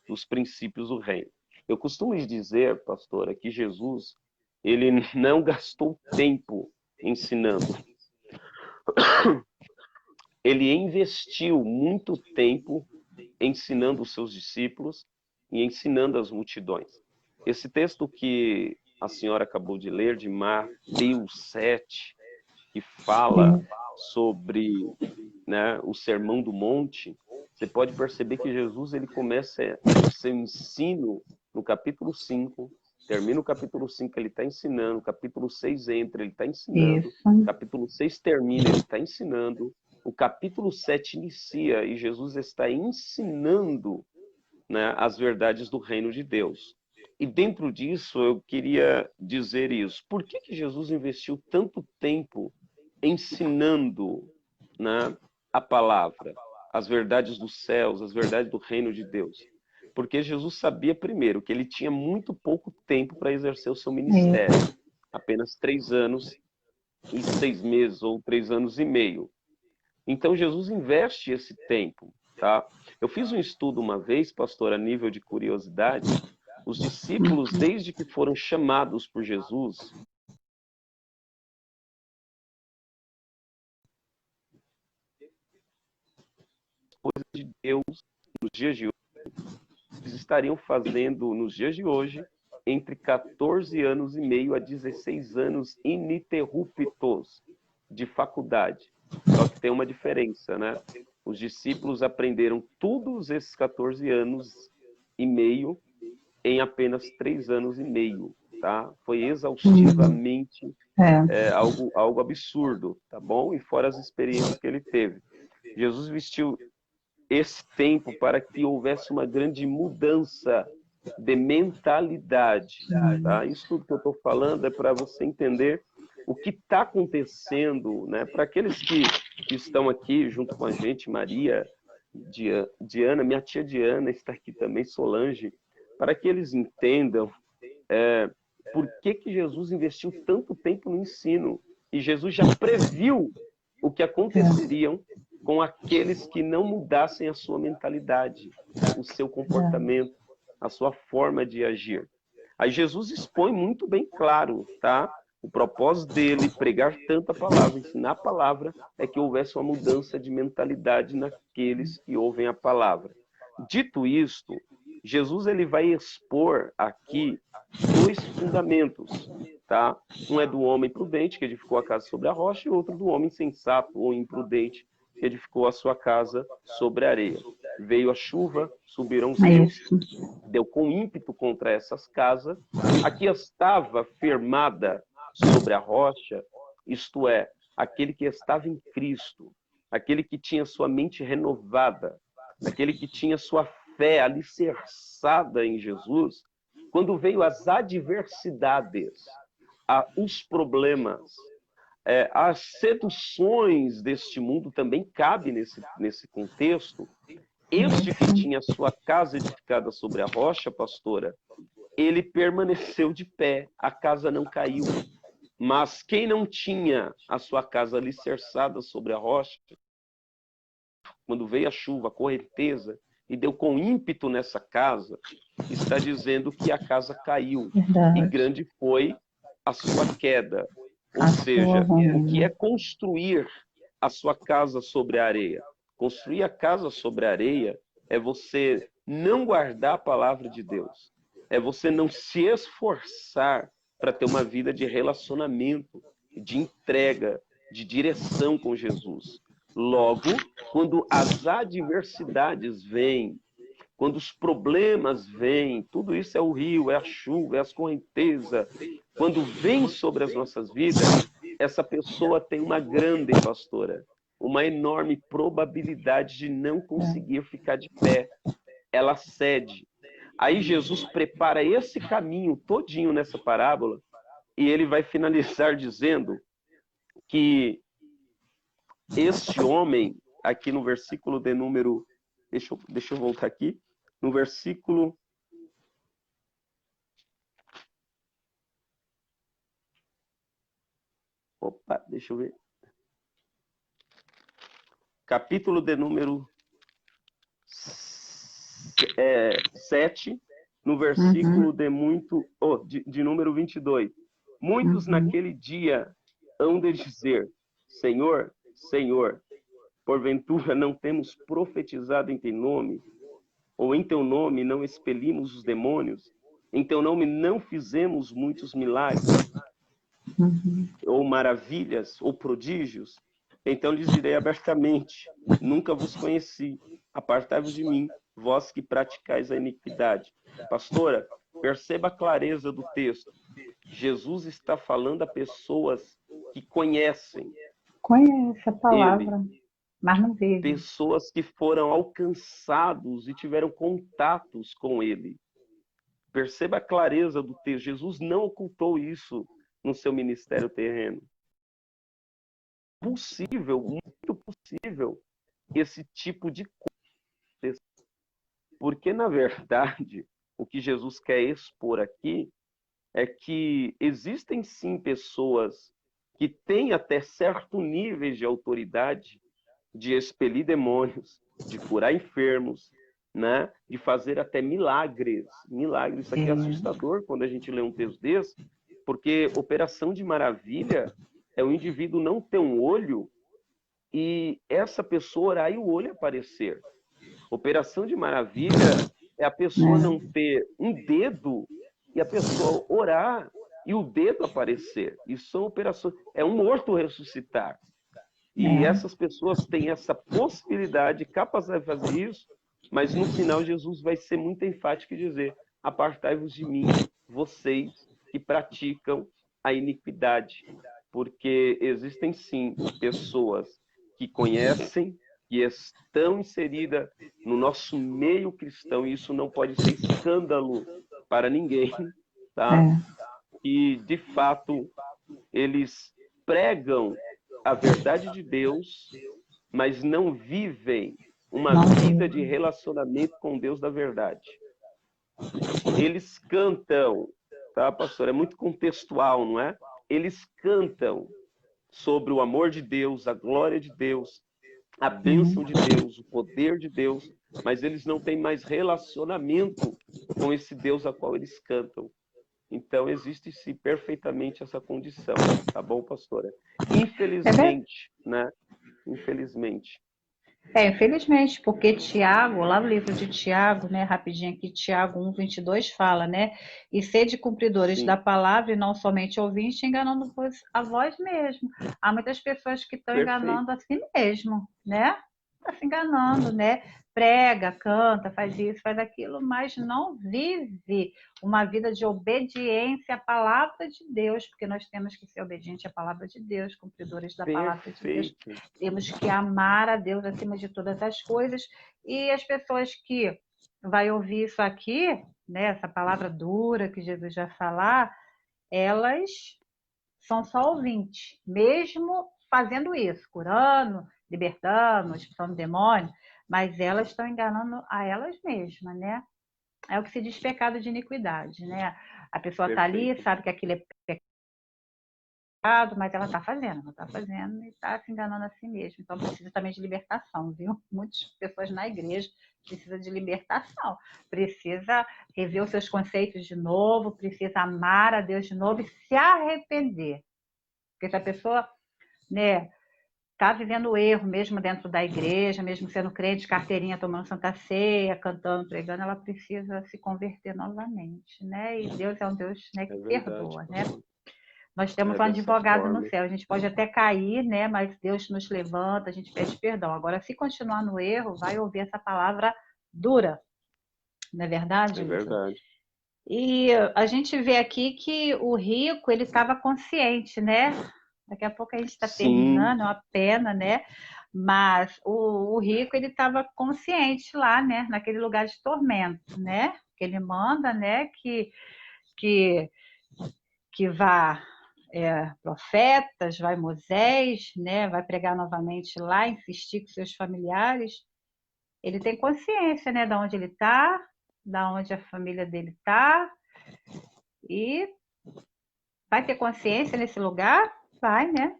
dos princípios do reino. Eu costumo dizer, pastora, que Jesus, ele não gastou tempo ensinando. Ele investiu muito tempo ensinando os seus discípulos e ensinando as multidões. Esse texto que a senhora acabou de ler, de Mateus 7, que fala sobre, né, o Sermão do Monte, você pode perceber que Jesus, ele começa o seu ensino no capítulo 5, termina o capítulo 5, ele está ensinando, o capítulo 6 entra, ele está ensinando, o capítulo 6 termina, ele está ensinando, o capítulo 7 inicia e Jesus está ensinando, né, as verdades do reino de Deus. E dentro disso eu queria dizer isso. Por que Jesus investiu tanto tempo ensinando, né, a palavra, as verdades dos céus, as verdades do reino de Deus? Porque Jesus sabia, primeiro, que ele tinha muito pouco tempo para exercer o seu ministério. Apenas 3 anos e 6 meses, ou 3 anos e meio. Então, Jesus investe esse tempo, tá? Eu fiz um estudo uma vez, pastor, a nível de curiosidade. Os discípulos, desde que foram chamados por Jesus, coisas de Deus nos dias de hoje, eles estariam fazendo, nos dias de hoje, entre 14 anos e meio a 16 anos ininterruptos de faculdade. Só que tem uma diferença, né? Os discípulos aprenderam todos esses 14 anos e meio em apenas 3 anos e meio, tá? Foi exaustivamente algo absurdo, tá bom? E fora as experiências que ele teve. Jesus vestiu esse tempo para que houvesse uma grande mudança de mentalidade, tá? Isso tudo que eu estou falando é para você entender o que está acontecendo, né? Para aqueles que estão aqui junto com a gente, Maria, Diana, minha tia Diana está aqui também, Solange, para que eles entendam por que Jesus investiu tanto tempo no ensino. E Jesus já previu o que aconteceriam com aqueles que não mudassem a sua mentalidade, o seu comportamento, a sua forma de agir. Aí Jesus expõe muito bem claro, tá? O propósito dele, pregar tanta palavra, ensinar a palavra, é que houvesse uma mudança de mentalidade naqueles que ouvem a palavra. Dito isto, Jesus, ele vai expor aqui 2 fundamentos, tá? Um é do homem prudente, que edificou a casa sobre a rocha, e outro do homem sensato ou imprudente, que edificou a sua casa sobre a areia. Veio a chuva, subiram os rios, deu com ímpeto contra essas casas. Aqui estava firmada sobre a rocha, isto é, aquele que estava em Cristo, aquele que tinha sua mente renovada, aquele que tinha sua fé alicerçada em Jesus. Quando veio as adversidades, os problemas, As seduções deste mundo também cabem nesse contexto. Este que tinha sua casa edificada sobre a rocha, pastora, ele permaneceu de pé, a casa não caiu. Mas quem não tinha a sua casa alicerçada sobre a rocha, quando veio a chuva, a correnteza, e deu com ímpeto nessa casa, está dizendo que a casa caiu. Verdade. E grande foi a sua queda. Ou seja, o que é construir a sua casa sobre a areia? Construir a casa sobre a areia é você não guardar a palavra de Deus. É você não se esforçar para ter uma vida de relacionamento, de entrega, de direção com Jesus. Logo, quando as adversidades vêm, quando os problemas vêm, tudo isso é o rio, é a chuva, é as correntezas. Quando vem sobre as nossas vidas, essa pessoa tem uma grande, pastora, uma enorme probabilidade de não conseguir ficar de pé. Ela cede. Aí Jesus prepara esse caminho todinho nessa parábola e ele vai finalizar dizendo que este homem, aqui no versículo de número... Deixa eu voltar aqui. No versículo... Opa, deixa eu ver. Capítulo de número 7, no versículo de número 22. Muitos naquele dia hão de dizer, Senhor, Senhor, porventura não temos profetizado em teu nome? Ou em teu nome não expelimos os demônios? Em teu nome não fizemos muitos milagres? Ou maravilhas, ou prodígios? Então lhes direi abertamente, nunca vos conheci, apartai-vos de mim, vós que praticais a iniquidade. Pastora, perceba a clareza do texto. Jesus está falando a pessoas que conhecem. Conhece a palavra, mas não vive. Pessoas que foram alcançados e tiveram contatos com ele. Perceba a clareza do texto. Jesus não ocultou isso no seu ministério terreno. Possível, muito possível, esse tipo de coisa. Porque, na verdade, o que Jesus quer expor aqui é que existem sim pessoas que têm até certo nível de autoridade de expelir demônios, de curar enfermos, né? De fazer até milagres. Milagres, isso aqui é assustador quando a gente lê um texto desse, porque operação de maravilha é o indivíduo não ter um olho e essa pessoa orar e o olho aparecer. Operação de maravilha é a pessoa não ter um dedo e a pessoa orar e o dedo aparecer. Isso são operações. É um morto ressuscitar. E essas pessoas têm essa possibilidade, capacidade de fazer isso, mas no final Jesus vai ser muito enfático e dizer, apartai-vos de mim, vocês que praticam a iniquidade. Porque existem sim pessoas que conhecem, que estão inseridas no nosso meio cristão, e isso não pode ser escândalo para ninguém, tá? E, de fato, eles pregam a verdade de Deus, mas não vivem uma vida de relacionamento com Deus da verdade. Eles cantam, tá, pastor? É muito contextual, não é? Eles cantam sobre o amor de Deus, a glória de Deus, a bênção de Deus, o poder de Deus, mas eles não têm mais relacionamento com esse Deus a qual eles cantam. Então, existe-se perfeitamente essa condição, tá bom, pastora? Infelizmente, né? Infelizmente. Infelizmente, porque Tiago, lá no livro de Tiago, né, rapidinho aqui, Tiago 1:22 fala, né? E sede cumpridores da palavra e não somente ouvintes, enganando a vós mesmo. Há muitas pessoas que estão enganando a si mesmo, né? Está se enganando, né? Prega, canta, faz isso, faz aquilo, mas não vive uma vida de obediência à palavra de Deus, porque nós temos que ser obedientes à palavra de Deus, cumpridores da palavra de Deus. Temos que amar a Deus acima de todas as coisas. E as pessoas que vai ouvir isso aqui, né, essa palavra dura que Jesus vai falar, elas são só ouvintes, mesmo fazendo isso, curando, libertando, expulsando demônio, mas elas estão enganando a elas mesmas, né? É o que se diz pecado de iniquidade, né? A pessoa está ali, sabe que aquilo é pecado, mas ela está fazendo e está se enganando a si mesma. Então precisa também de libertação, viu? Muitas pessoas na igreja precisam de libertação, precisa rever os seus conceitos de novo, precisa amar a Deus de novo e se arrepender. Porque se a pessoa, né, está vivendo o erro mesmo dentro da igreja, mesmo sendo crente, carteirinha, tomando Santa Ceia, cantando, pregando, ela precisa se converter novamente, né? E Deus é um Deus, né, que verdade, perdoa, né? pastor. Nós temos É um dessa advogado no forma. céu, a gente pode até cair, né? Mas Deus nos levanta, a gente pede perdão. Agora, se continuar no erro, vai ouvir essa palavra dura, não é verdade, É Ítalo? verdade. E a gente vê aqui que o rico, ele estava consciente, né? Daqui a pouco a gente está Sim, terminando, é uma pena, né? Mas o rico, ele estava consciente lá, né? Naquele lugar de tormento, né? Que ele manda, né? Que, que vá profetas, vai Moisés, né? Vai pregar novamente lá, insistir com seus familiares. Ele tem consciência, né? Da onde ele está, da onde a família dele está, e vai ter consciência nesse lugar? Vai, né?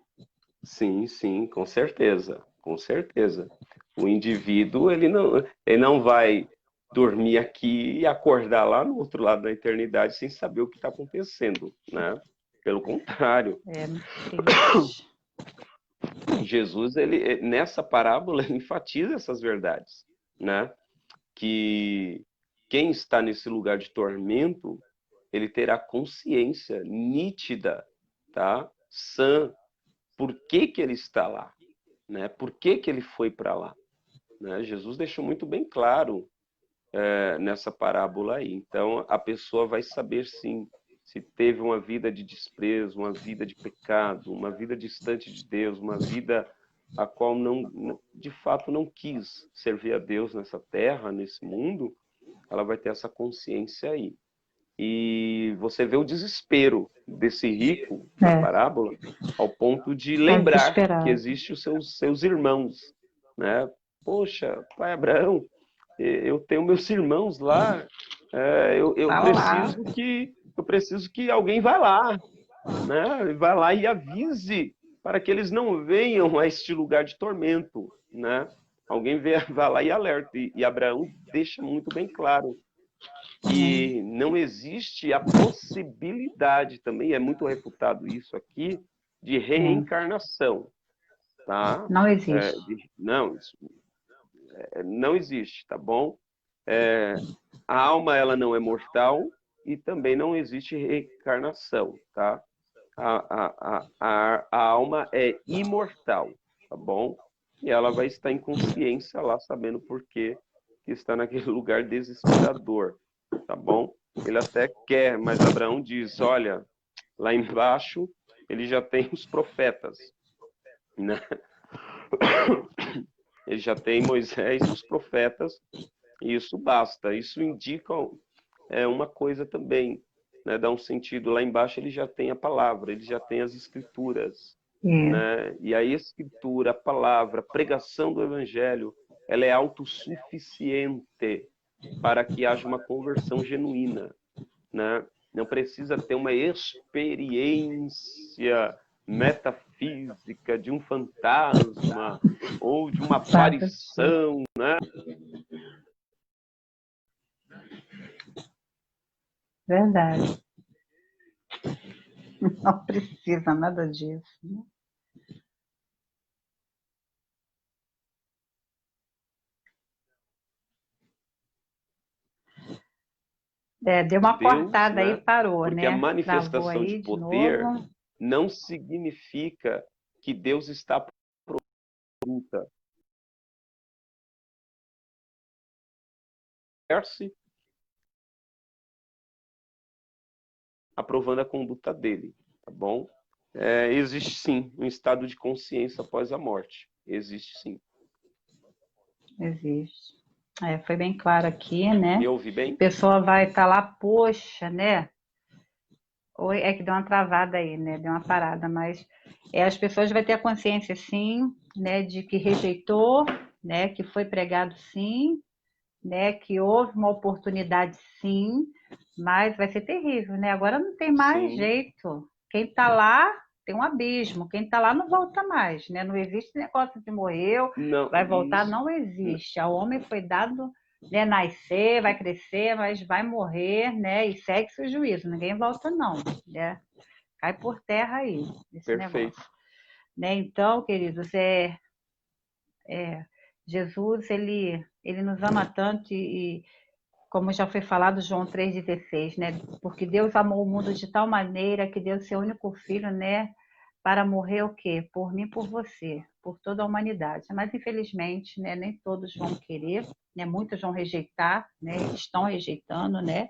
sim, sim, com certeza, com certeza. O indivíduo, ele não vai dormir aqui e acordar lá no outro lado da eternidade sem saber o que está acontecendo, né? Pelo contrário, É muito triste. Jesus, ele, nessa parábola, ele enfatiza essas verdades, né? Que quem está nesse lugar de tormento, ele terá consciência nítida, tá? Sã, por que que ele está lá, né? Por que que ele foi para lá, né? Jesus deixou muito bem claro nessa parábola aí. Então, a pessoa vai saber sim se teve uma vida de desprezo, uma vida de pecado, uma vida distante de Deus, uma vida a qual não, de fato não quis servir a Deus nessa terra, nesse mundo, ela vai ter essa consciência aí. E você vê o desespero desse rico na É, parábola, ao ponto de tá lembrar que desesperado. existem os seus irmãos, né? Poxa, pai Abraão, eu tenho meus irmãos lá, Tá lá. eu preciso que alguém vá lá, né? Vá lá e avise para que eles não venham a este lugar de tormento, né? Alguém vá lá e alerta. E Abraão deixa muito bem claro que não existe a possibilidade também, é muito refutado isso aqui, de É, reencarnação, tá? não existe. Não, isso não existe, tá bom? É, a alma, ela não é mortal e também não existe reencarnação, tá? A alma é imortal, tá bom? E ela vai estar em consciência lá, sabendo por que está naquele lugar desesperador, tá bom? Ele até quer, mas Abraão diz, olha, lá embaixo ele já tem os profetas, né? Ele já tem Moisés e os profetas, e isso basta. Isso indica uma coisa também, né? Dá um sentido. Lá embaixo ele já tem a palavra, ele já tem as escrituras, É, né? E a escritura, a palavra, a pregação do evangelho, ela é autossuficiente para que haja uma conversão genuína, né? Não precisa ter uma experiência metafísica de um fantasma ou de uma nada disso. aparição. Verdade. Não precisa nada disso, né? Deu uma Deus, cortada aí, né? parou, Porque a né? Travou manifestação de aí de poder novo. não significa que Deus está pronta. Aprovando a conduta dele, tá bom? Existe sim um estado de consciência após a morte. Existe sim. Existe. Foi bem claro aqui, né? Me ouvi A bem? pessoa vai estar lá, poxa, né? Oi, é que deu uma travada aí, né? Deu uma parada, mas as pessoas vão ter a consciência, sim, né, de que rejeitou, né, que foi pregado, sim, né, que houve uma oportunidade, sim, mas vai ser terrível, né? Agora não tem mais Sim. jeito. Quem está lá tem um abismo, quem está lá não volta mais, né? Não existe negócio de morreu, Não, vai voltar, isso. não existe. Ao homem foi dado, né, nascer, vai crescer, mas vai morrer, né? E segue seu juízo, ninguém volta não, né? Cai por terra aí esse Perfeito. negócio, né? Então, queridos, Jesus, ele nos ama tanto e como já foi falado, João 3,16, né? Porque Deus amou o mundo de tal maneira que deu seu único filho, né? Para morrer o quê? Por mim, por você, por toda a humanidade. Mas, infelizmente, né, nem todos vão querer, né? Muitos vão rejeitar, né? Estão rejeitando, né?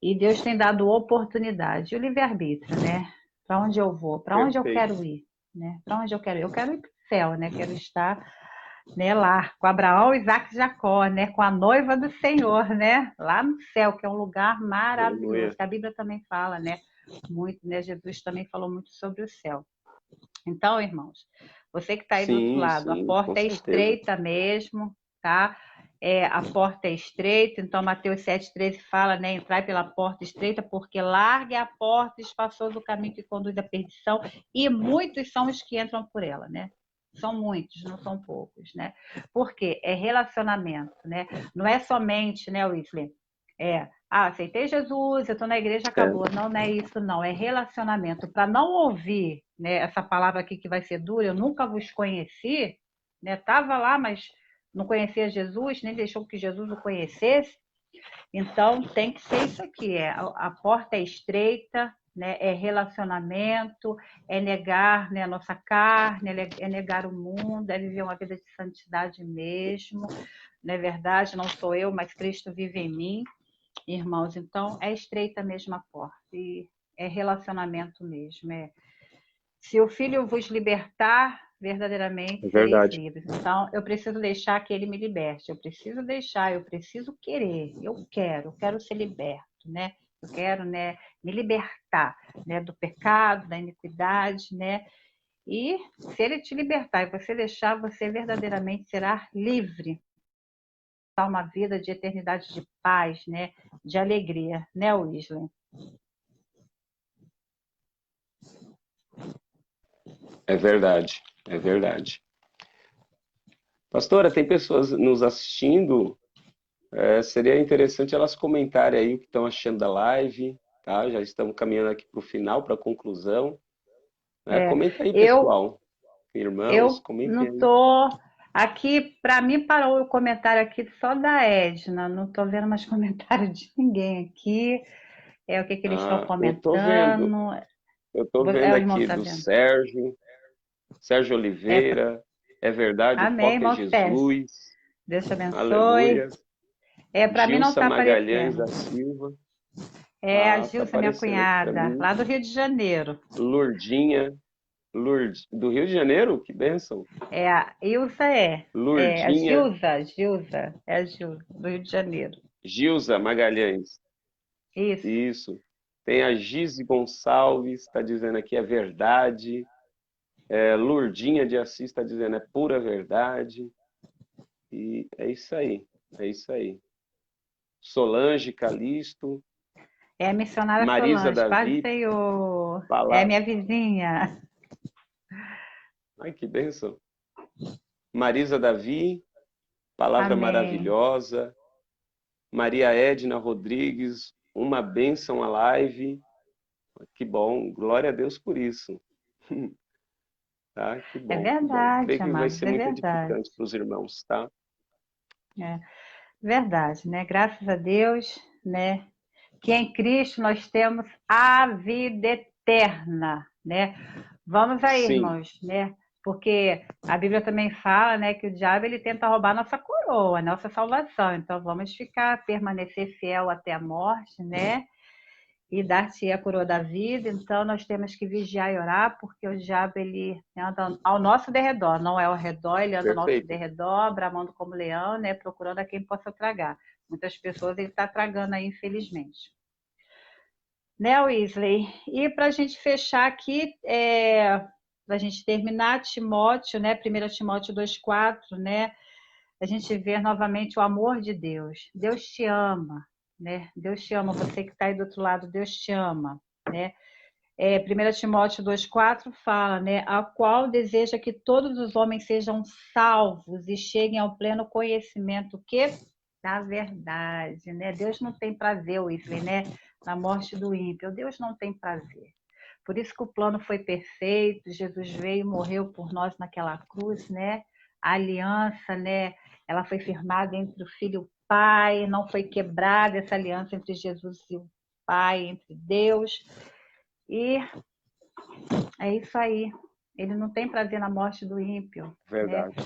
E Deus tem dado oportunidade. E o livre-arbítrio, né? Para onde eu vou? Para onde eu Perfeito. quero ir? Né? Para onde eu quero ir? Eu quero ir para o céu, né? Quero estar, né, lá com Abraão, Isaac e Jacó, né? Com a noiva do Senhor, né? Lá no céu, que é um lugar maravilhoso. Aleluia. Que a Bíblia também fala, né? Muito, né? Jesus também falou muito sobre o céu. Então, irmãos, você que está aí do outro Sim, lado, a sim, com porta é certeza. estreita mesmo, tá? A porta é estreita, então Mateus 7,13 fala, né? Entrai pela porta estreita, porque larga é a porta e espaçoso o caminho que conduz à perdição, e muitos são os que entram por ela, né? São muitos, não são poucos, né? Porque é relacionamento, né? Não é somente, né, Wesley? Aceitei Jesus, eu estou na igreja, É, acabou. Não, não é isso, não. É relacionamento. Para não ouvir, né, essa palavra aqui que vai ser dura, eu nunca vos conheci, né? Estava lá, mas não conhecia Jesus, nem deixou que Jesus o conhecesse. Então, tem que ser isso aqui. A porta é estreita, né? É relacionamento, é negar, né, a nossa carne, é negar o mundo, é viver uma vida de santidade mesmo. Não é verdade? Não sou eu, mas Cristo vive em mim. Irmãos, então é estreita mesmo a porta e é relacionamento mesmo. Se o Filho vos libertar, verdadeiramente é sereis verdade. livres. Então eu preciso deixar que Ele me liberte. Eu preciso deixar, eu preciso querer. Eu quero ser liberto, né? Eu quero, né, me libertar, né, do pecado, da iniquidade, né? E se Ele te libertar e você deixar, você verdadeiramente será livre uma vida de eternidade de paz, né? De alegria, né, Wesley? É verdade. É verdade. Pastora, tem pessoas nos assistindo. Seria interessante elas comentarem aí o que estão achando da live, tá? Já estamos caminhando aqui para o final, para a conclusão. Né? É, Comenta aí, eu, pessoal. Irmãos, eu comentem não aí. tô aqui, para mim parou o comentário aqui só da Edna, não tô vendo mais comentário de ninguém aqui. O que que eles estão Ah, eu tô vendo. comentando? Eu tô vendo O irmão aqui tá do vendo? Sérgio É, Oliveira. É verdade, o amém, foco é irmão Sérgio. Jesus. Deus te abençoe. Aleluia. Para mim não Gilsa tá Magalhães aparecendo. da Silva. A Tá Gilsa, minha aparecendo aqui para cunhada, mim. lá do Rio de Janeiro. Lourdinha. Lourdes, do Rio de Janeiro? Que bênção. A Ilza a Lourdinha. Gilza, é a Gilza, do Rio de Janeiro. Gilsa Magalhães. Isso. Isso. Tem a Gise Gonçalves, está dizendo aqui é verdade. Lourdinha de Assis está dizendo é pura verdade. E é isso aí. É isso aí. Solange Calisto. É a missionária Marisa Solange, paz do Davi. Senhor. É Palavra. minha vizinha. Ai, que bênção. Marisa Davi. Palavra Amém. maravilhosa. Maria Edna Rodrigues. Uma bênção a live. Que bom. Glória a Deus por isso. Tá? Que É bom, que bom. verdade, Creio que vai amados, ser é muito verdade. edificante para os irmãos, tá? É verdade, né? Graças a Deus, né? Que em Cristo nós temos a vida eterna, né? Vamos aí, Sim, irmãos, né? Porque a Bíblia também fala, né, que o diabo ele tenta roubar nossa coroa, nossa salvação. Então vamos permanecer fiel até a morte, né? E dar-te a coroa da vida. Então nós temos que vigiar e orar, porque o diabo ele anda ao nosso derredor, não é ao redor, ele anda ao nosso perfeito. derredor, bramando como leão, né? Procurando a quem possa tragar. Muitas pessoas ele está tragando aí, infelizmente. Né, Wesley? E para a gente fechar aqui, para a gente terminar, Timóteo, né? 1 Timóteo 2,4, né? A gente vê novamente o amor de Deus. Deus te ama, né? Deus te ama, você que está aí do outro lado, Deus te ama, né? 1 Timóteo 2,4 fala, né? A qual deseja que todos os homens sejam salvos e cheguem ao pleno conhecimento da verdade, né? Deus não tem prazer, Wesley, né? Na morte do ímpio. Deus não tem prazer. Por isso que o plano foi perfeito. Jesus veio e morreu por nós naquela cruz, né? A aliança, né? Ela foi firmada entre o Filho e o Pai. Não foi quebrada essa aliança entre Jesus e o Pai, entre Deus. E é isso aí. Ele não tem prazer na morte do ímpio, né? Verdade.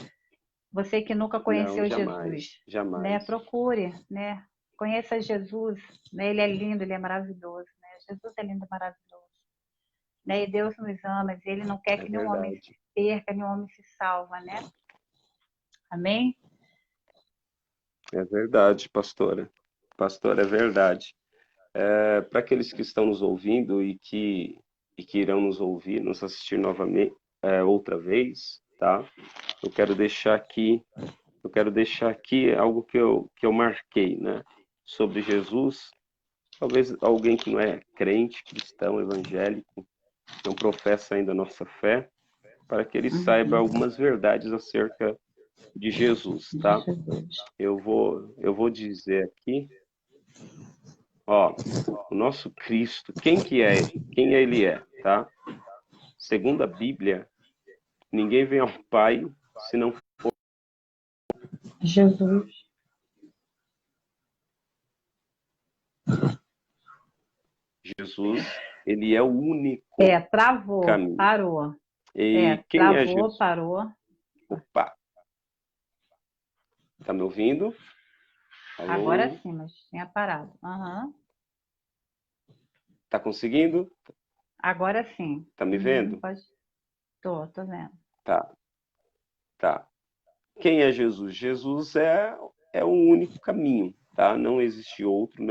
Você que nunca Não, conheceu jamais, Jesus, né? jamais. Procure, né? Conheça Jesus, né? Ele é lindo, ele é maravilhoso, né? Jesus é lindo e maravilhoso, né? E Deus nos ama, e Ele não quer É que nenhum homem verdade. se perca, nenhum homem se salva, né? Amém? É verdade, pastora. Pastora, é verdade. Para aqueles que estão nos ouvindo e que irão nos ouvir, nos assistir novamente, outra vez, tá? Eu quero deixar aqui, algo que eu marquei, né? Sobre Jesus. Talvez alguém que não é crente, cristão, evangélico, não professa ainda a nossa fé, para que ele saiba algumas verdades acerca de Jesus, De tá? Jesus. Eu vou dizer aqui, ó, o nosso Cristo, quem que é? Quem ele é, tá? Segundo a Bíblia, ninguém vem ao Pai senão Jesus. Jesus. Ele é o único Travou, caminho. parou. E quem é Travou, Jesus? parou. Opa, tá me ouvindo? Agora Alô? sim, mas tinha parado. Aham. Tá conseguindo? Agora sim. Tá me Uhum, vendo? pode. Tô vendo. Tá, tá. Quem é Jesus? Jesus é o único caminho, tá? Não existe outro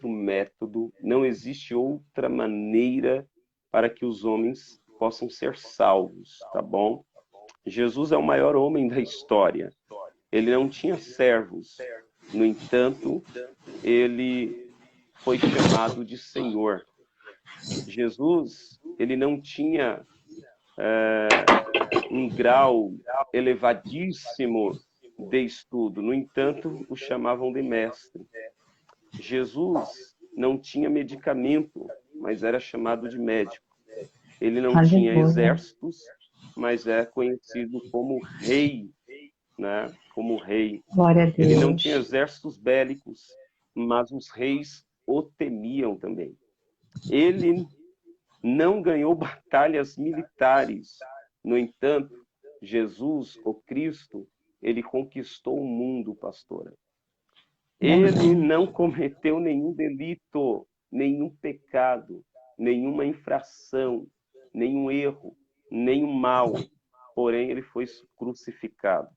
método, não existe outra maneira para que os homens possam ser salvos, tá bom? Jesus é o maior homem da história. Ele não tinha servos. No entanto, ele foi chamado de Senhor. Jesus, ele não tinha um grau elevadíssimo de estudo. No entanto, o chamavam de mestre. Jesus não tinha medicamento, mas era chamado de médico. Ele não tinha Aleluia. exércitos, mas é conhecido como rei, né? Como rei. Glória a Ele não tinha Deus. exércitos bélicos, mas os reis o temiam também. Ele não ganhou batalhas militares. No entanto, Jesus, o Cristo, ele conquistou o mundo, pastora. Ele Verdade. não cometeu nenhum delito, nenhum pecado, nenhuma infração, nenhum erro, nenhum mal. Porém, ele foi crucificado.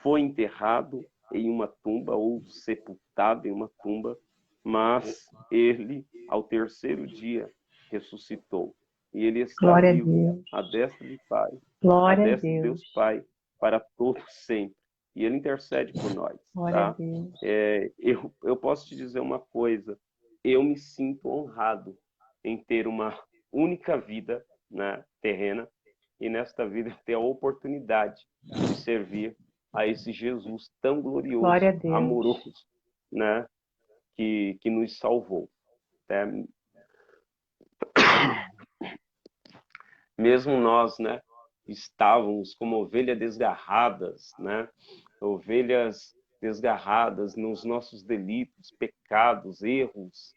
Foi enterrado em uma tumba ou sepultado em uma tumba, mas ele, ao terceiro dia, ressuscitou. E ele está Glória a vivo Deus. à destra de Pai, à Glória a destra de Deus. Deus Pai, para todos sempre. E ele intercede por nós, Glória a tá? Deus. Eu posso te dizer uma coisa, eu me sinto honrado em ter uma única vida, né, terrena, e nesta vida ter a oportunidade de servir a esse Jesus tão Glória a glorioso, Deus. amoroso, né, que nos salvou. Né? Mesmo nós, né, estávamos como ovelhas desgarradas, né, ovelhas desgarradas nos nossos delitos, pecados, erros,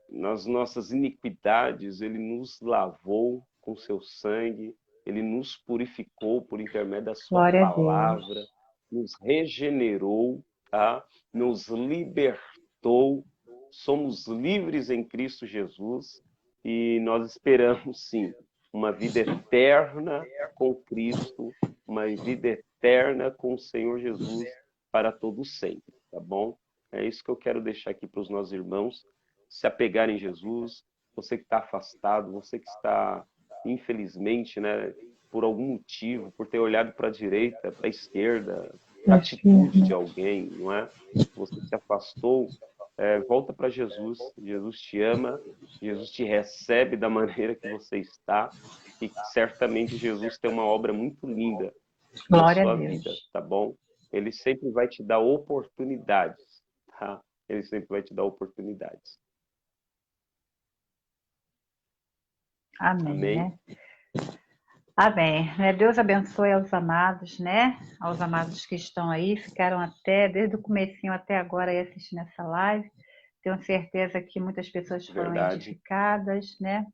nas nossas iniquidades, ele nos lavou com seu sangue, ele nos purificou por intermédio da sua Glória a palavra, Deus. nos regenerou, tá? Nos libertou, somos livres em Cristo Jesus e nós esperamos, sim, uma vida eterna com Cristo, uma vida eterna com o Senhor Jesus para todo sempre, tá bom? É isso que eu quero deixar aqui para os nossos irmãos. se apegar em Jesus, você que está afastado, você que está, infelizmente, né, por algum motivo, por ter olhado para a direita, para a esquerda, para a atitude de alguém, não é? Você se afastou, volta para Jesus. Jesus te ama, Jesus te recebe da maneira que você está, e certamente Jesus tem uma obra muito linda na Glória a sua Deus. vida, tá bom? Ele sempre vai te dar oportunidades, tá? Ele sempre vai te dar oportunidades. Amém, Amém? né? Amém. Deus abençoe aos amados, né? Aos amados que estão aí, ficaram até, desde o comecinho até agora aí assistindo essa live. Tenho certeza que muitas pessoas foram Verdade. edificadas, né?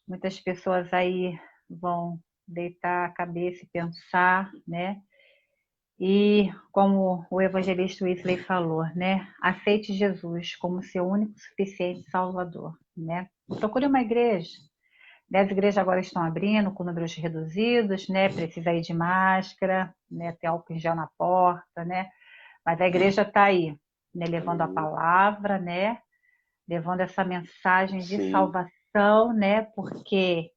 Muitas pessoas aí vão deitar a cabeça e pensar, né? E como o evangelista Wesley falou, né? Aceite Jesus como seu único suficiente Salvador, né? Procure uma igreja. As igrejas agora estão abrindo com números reduzidos, né? Precisa ir de máscara, né? Ter álcool em gel na porta, né? Mas a igreja está aí, né? Levando a palavra, né? Levando essa mensagem de Sim. salvação, né? Porque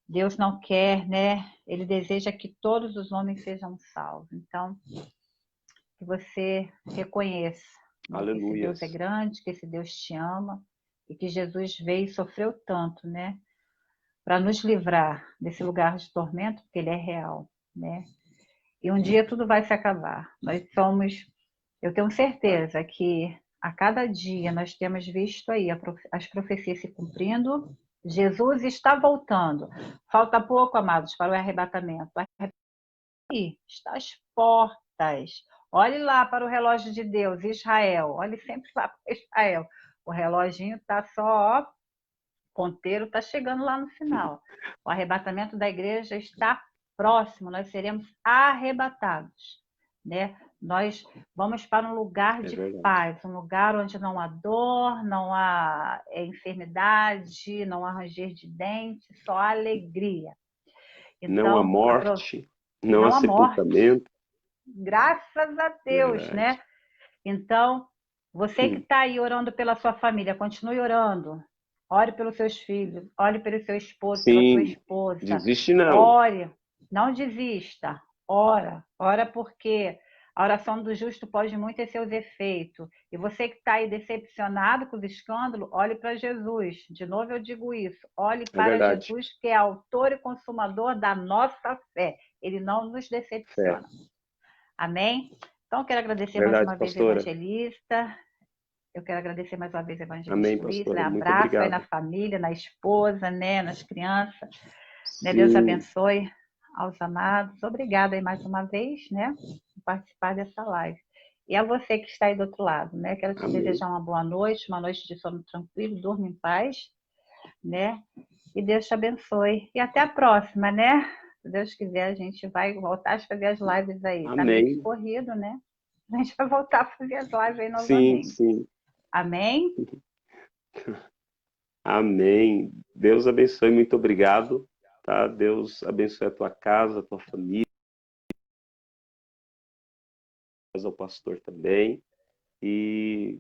Deus não quer, né? Ele deseja que todos os homens sejam salvos. Então, que você reconheça, né, que esse Aleluias. Deus é grande, que esse Deus te ama e que Jesus veio e sofreu tanto, né, para nos livrar desse lugar de tormento, porque ele é real, né? E um dia tudo vai se acabar. Eu tenho certeza que a cada dia nós temos visto aí as profecias se cumprindo. Jesus está voltando. Falta pouco, amados, para o arrebatamento. Está às portas. Olhe lá para o relógio de Deus, Israel. Olhe sempre lá para Israel. O reloginho está só, ó, ponteiro está chegando lá no final. O arrebatamento da igreja está próximo. Nós seremos arrebatados, né? Nós vamos para um lugar de paz, um lugar onde não há dor, não há enfermidade, não há ranger de dentes, só há alegria. Então, não há morte, não há há morte. sepultamento. Graças a Deus, Verdade. né? Então, você que está aí orando pela sua família, continue orando. Ore pelos seus filhos, ore pelo seu esposo, pela sua esposa. Desiste não. Ore, não desista. Ora porque a oração do justo pode muito ter seus efeitos. E você que está aí decepcionado com os escândalos, olhe para Jesus. De novo eu digo isso. Olhe para Jesus, que é autor e consumador da nossa fé. Ele não nos decepciona. Amém? Então, quero agradecer mais uma vez, evangelista. Eu quero agradecer mais uma vez, evangelista Luiz. Abraço aí na família, na esposa, né, nas crianças. Né, Deus abençoe aos amados. Obrigada aí mais uma vez, né, por participar dessa live. E a você que está aí do outro lado, né? Quero te desejar uma boa noite, uma noite de sono tranquilo, durma em paz, né? E Deus te abençoe. E até a próxima, né? Se Deus quiser, a gente vai voltar a fazer as lives aí. Amém. Tá meio corrido, né? A gente vai voltar a fazer as lives aí novamente. Sim. Amém? Amém. Deus abençoe, muito obrigado. Tá? Deus abençoe a tua casa, a tua família, ao pastor também. E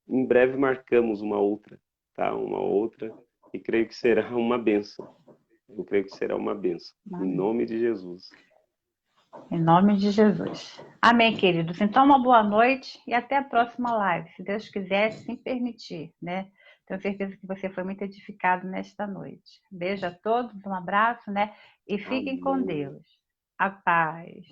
em breve marcamos uma outra, tá? Uma outra, e creio que será uma bênção. Eu creio que será uma bênção. Amém. Em nome de Jesus. Em nome de Jesus. Amém, queridos. Então, uma boa noite e até a próxima live, se Deus quiser, se permitir, né? Tenho certeza que você foi muito edificado nesta noite. Beijo a todos, um abraço, né? E fiquem com Deus. A paz.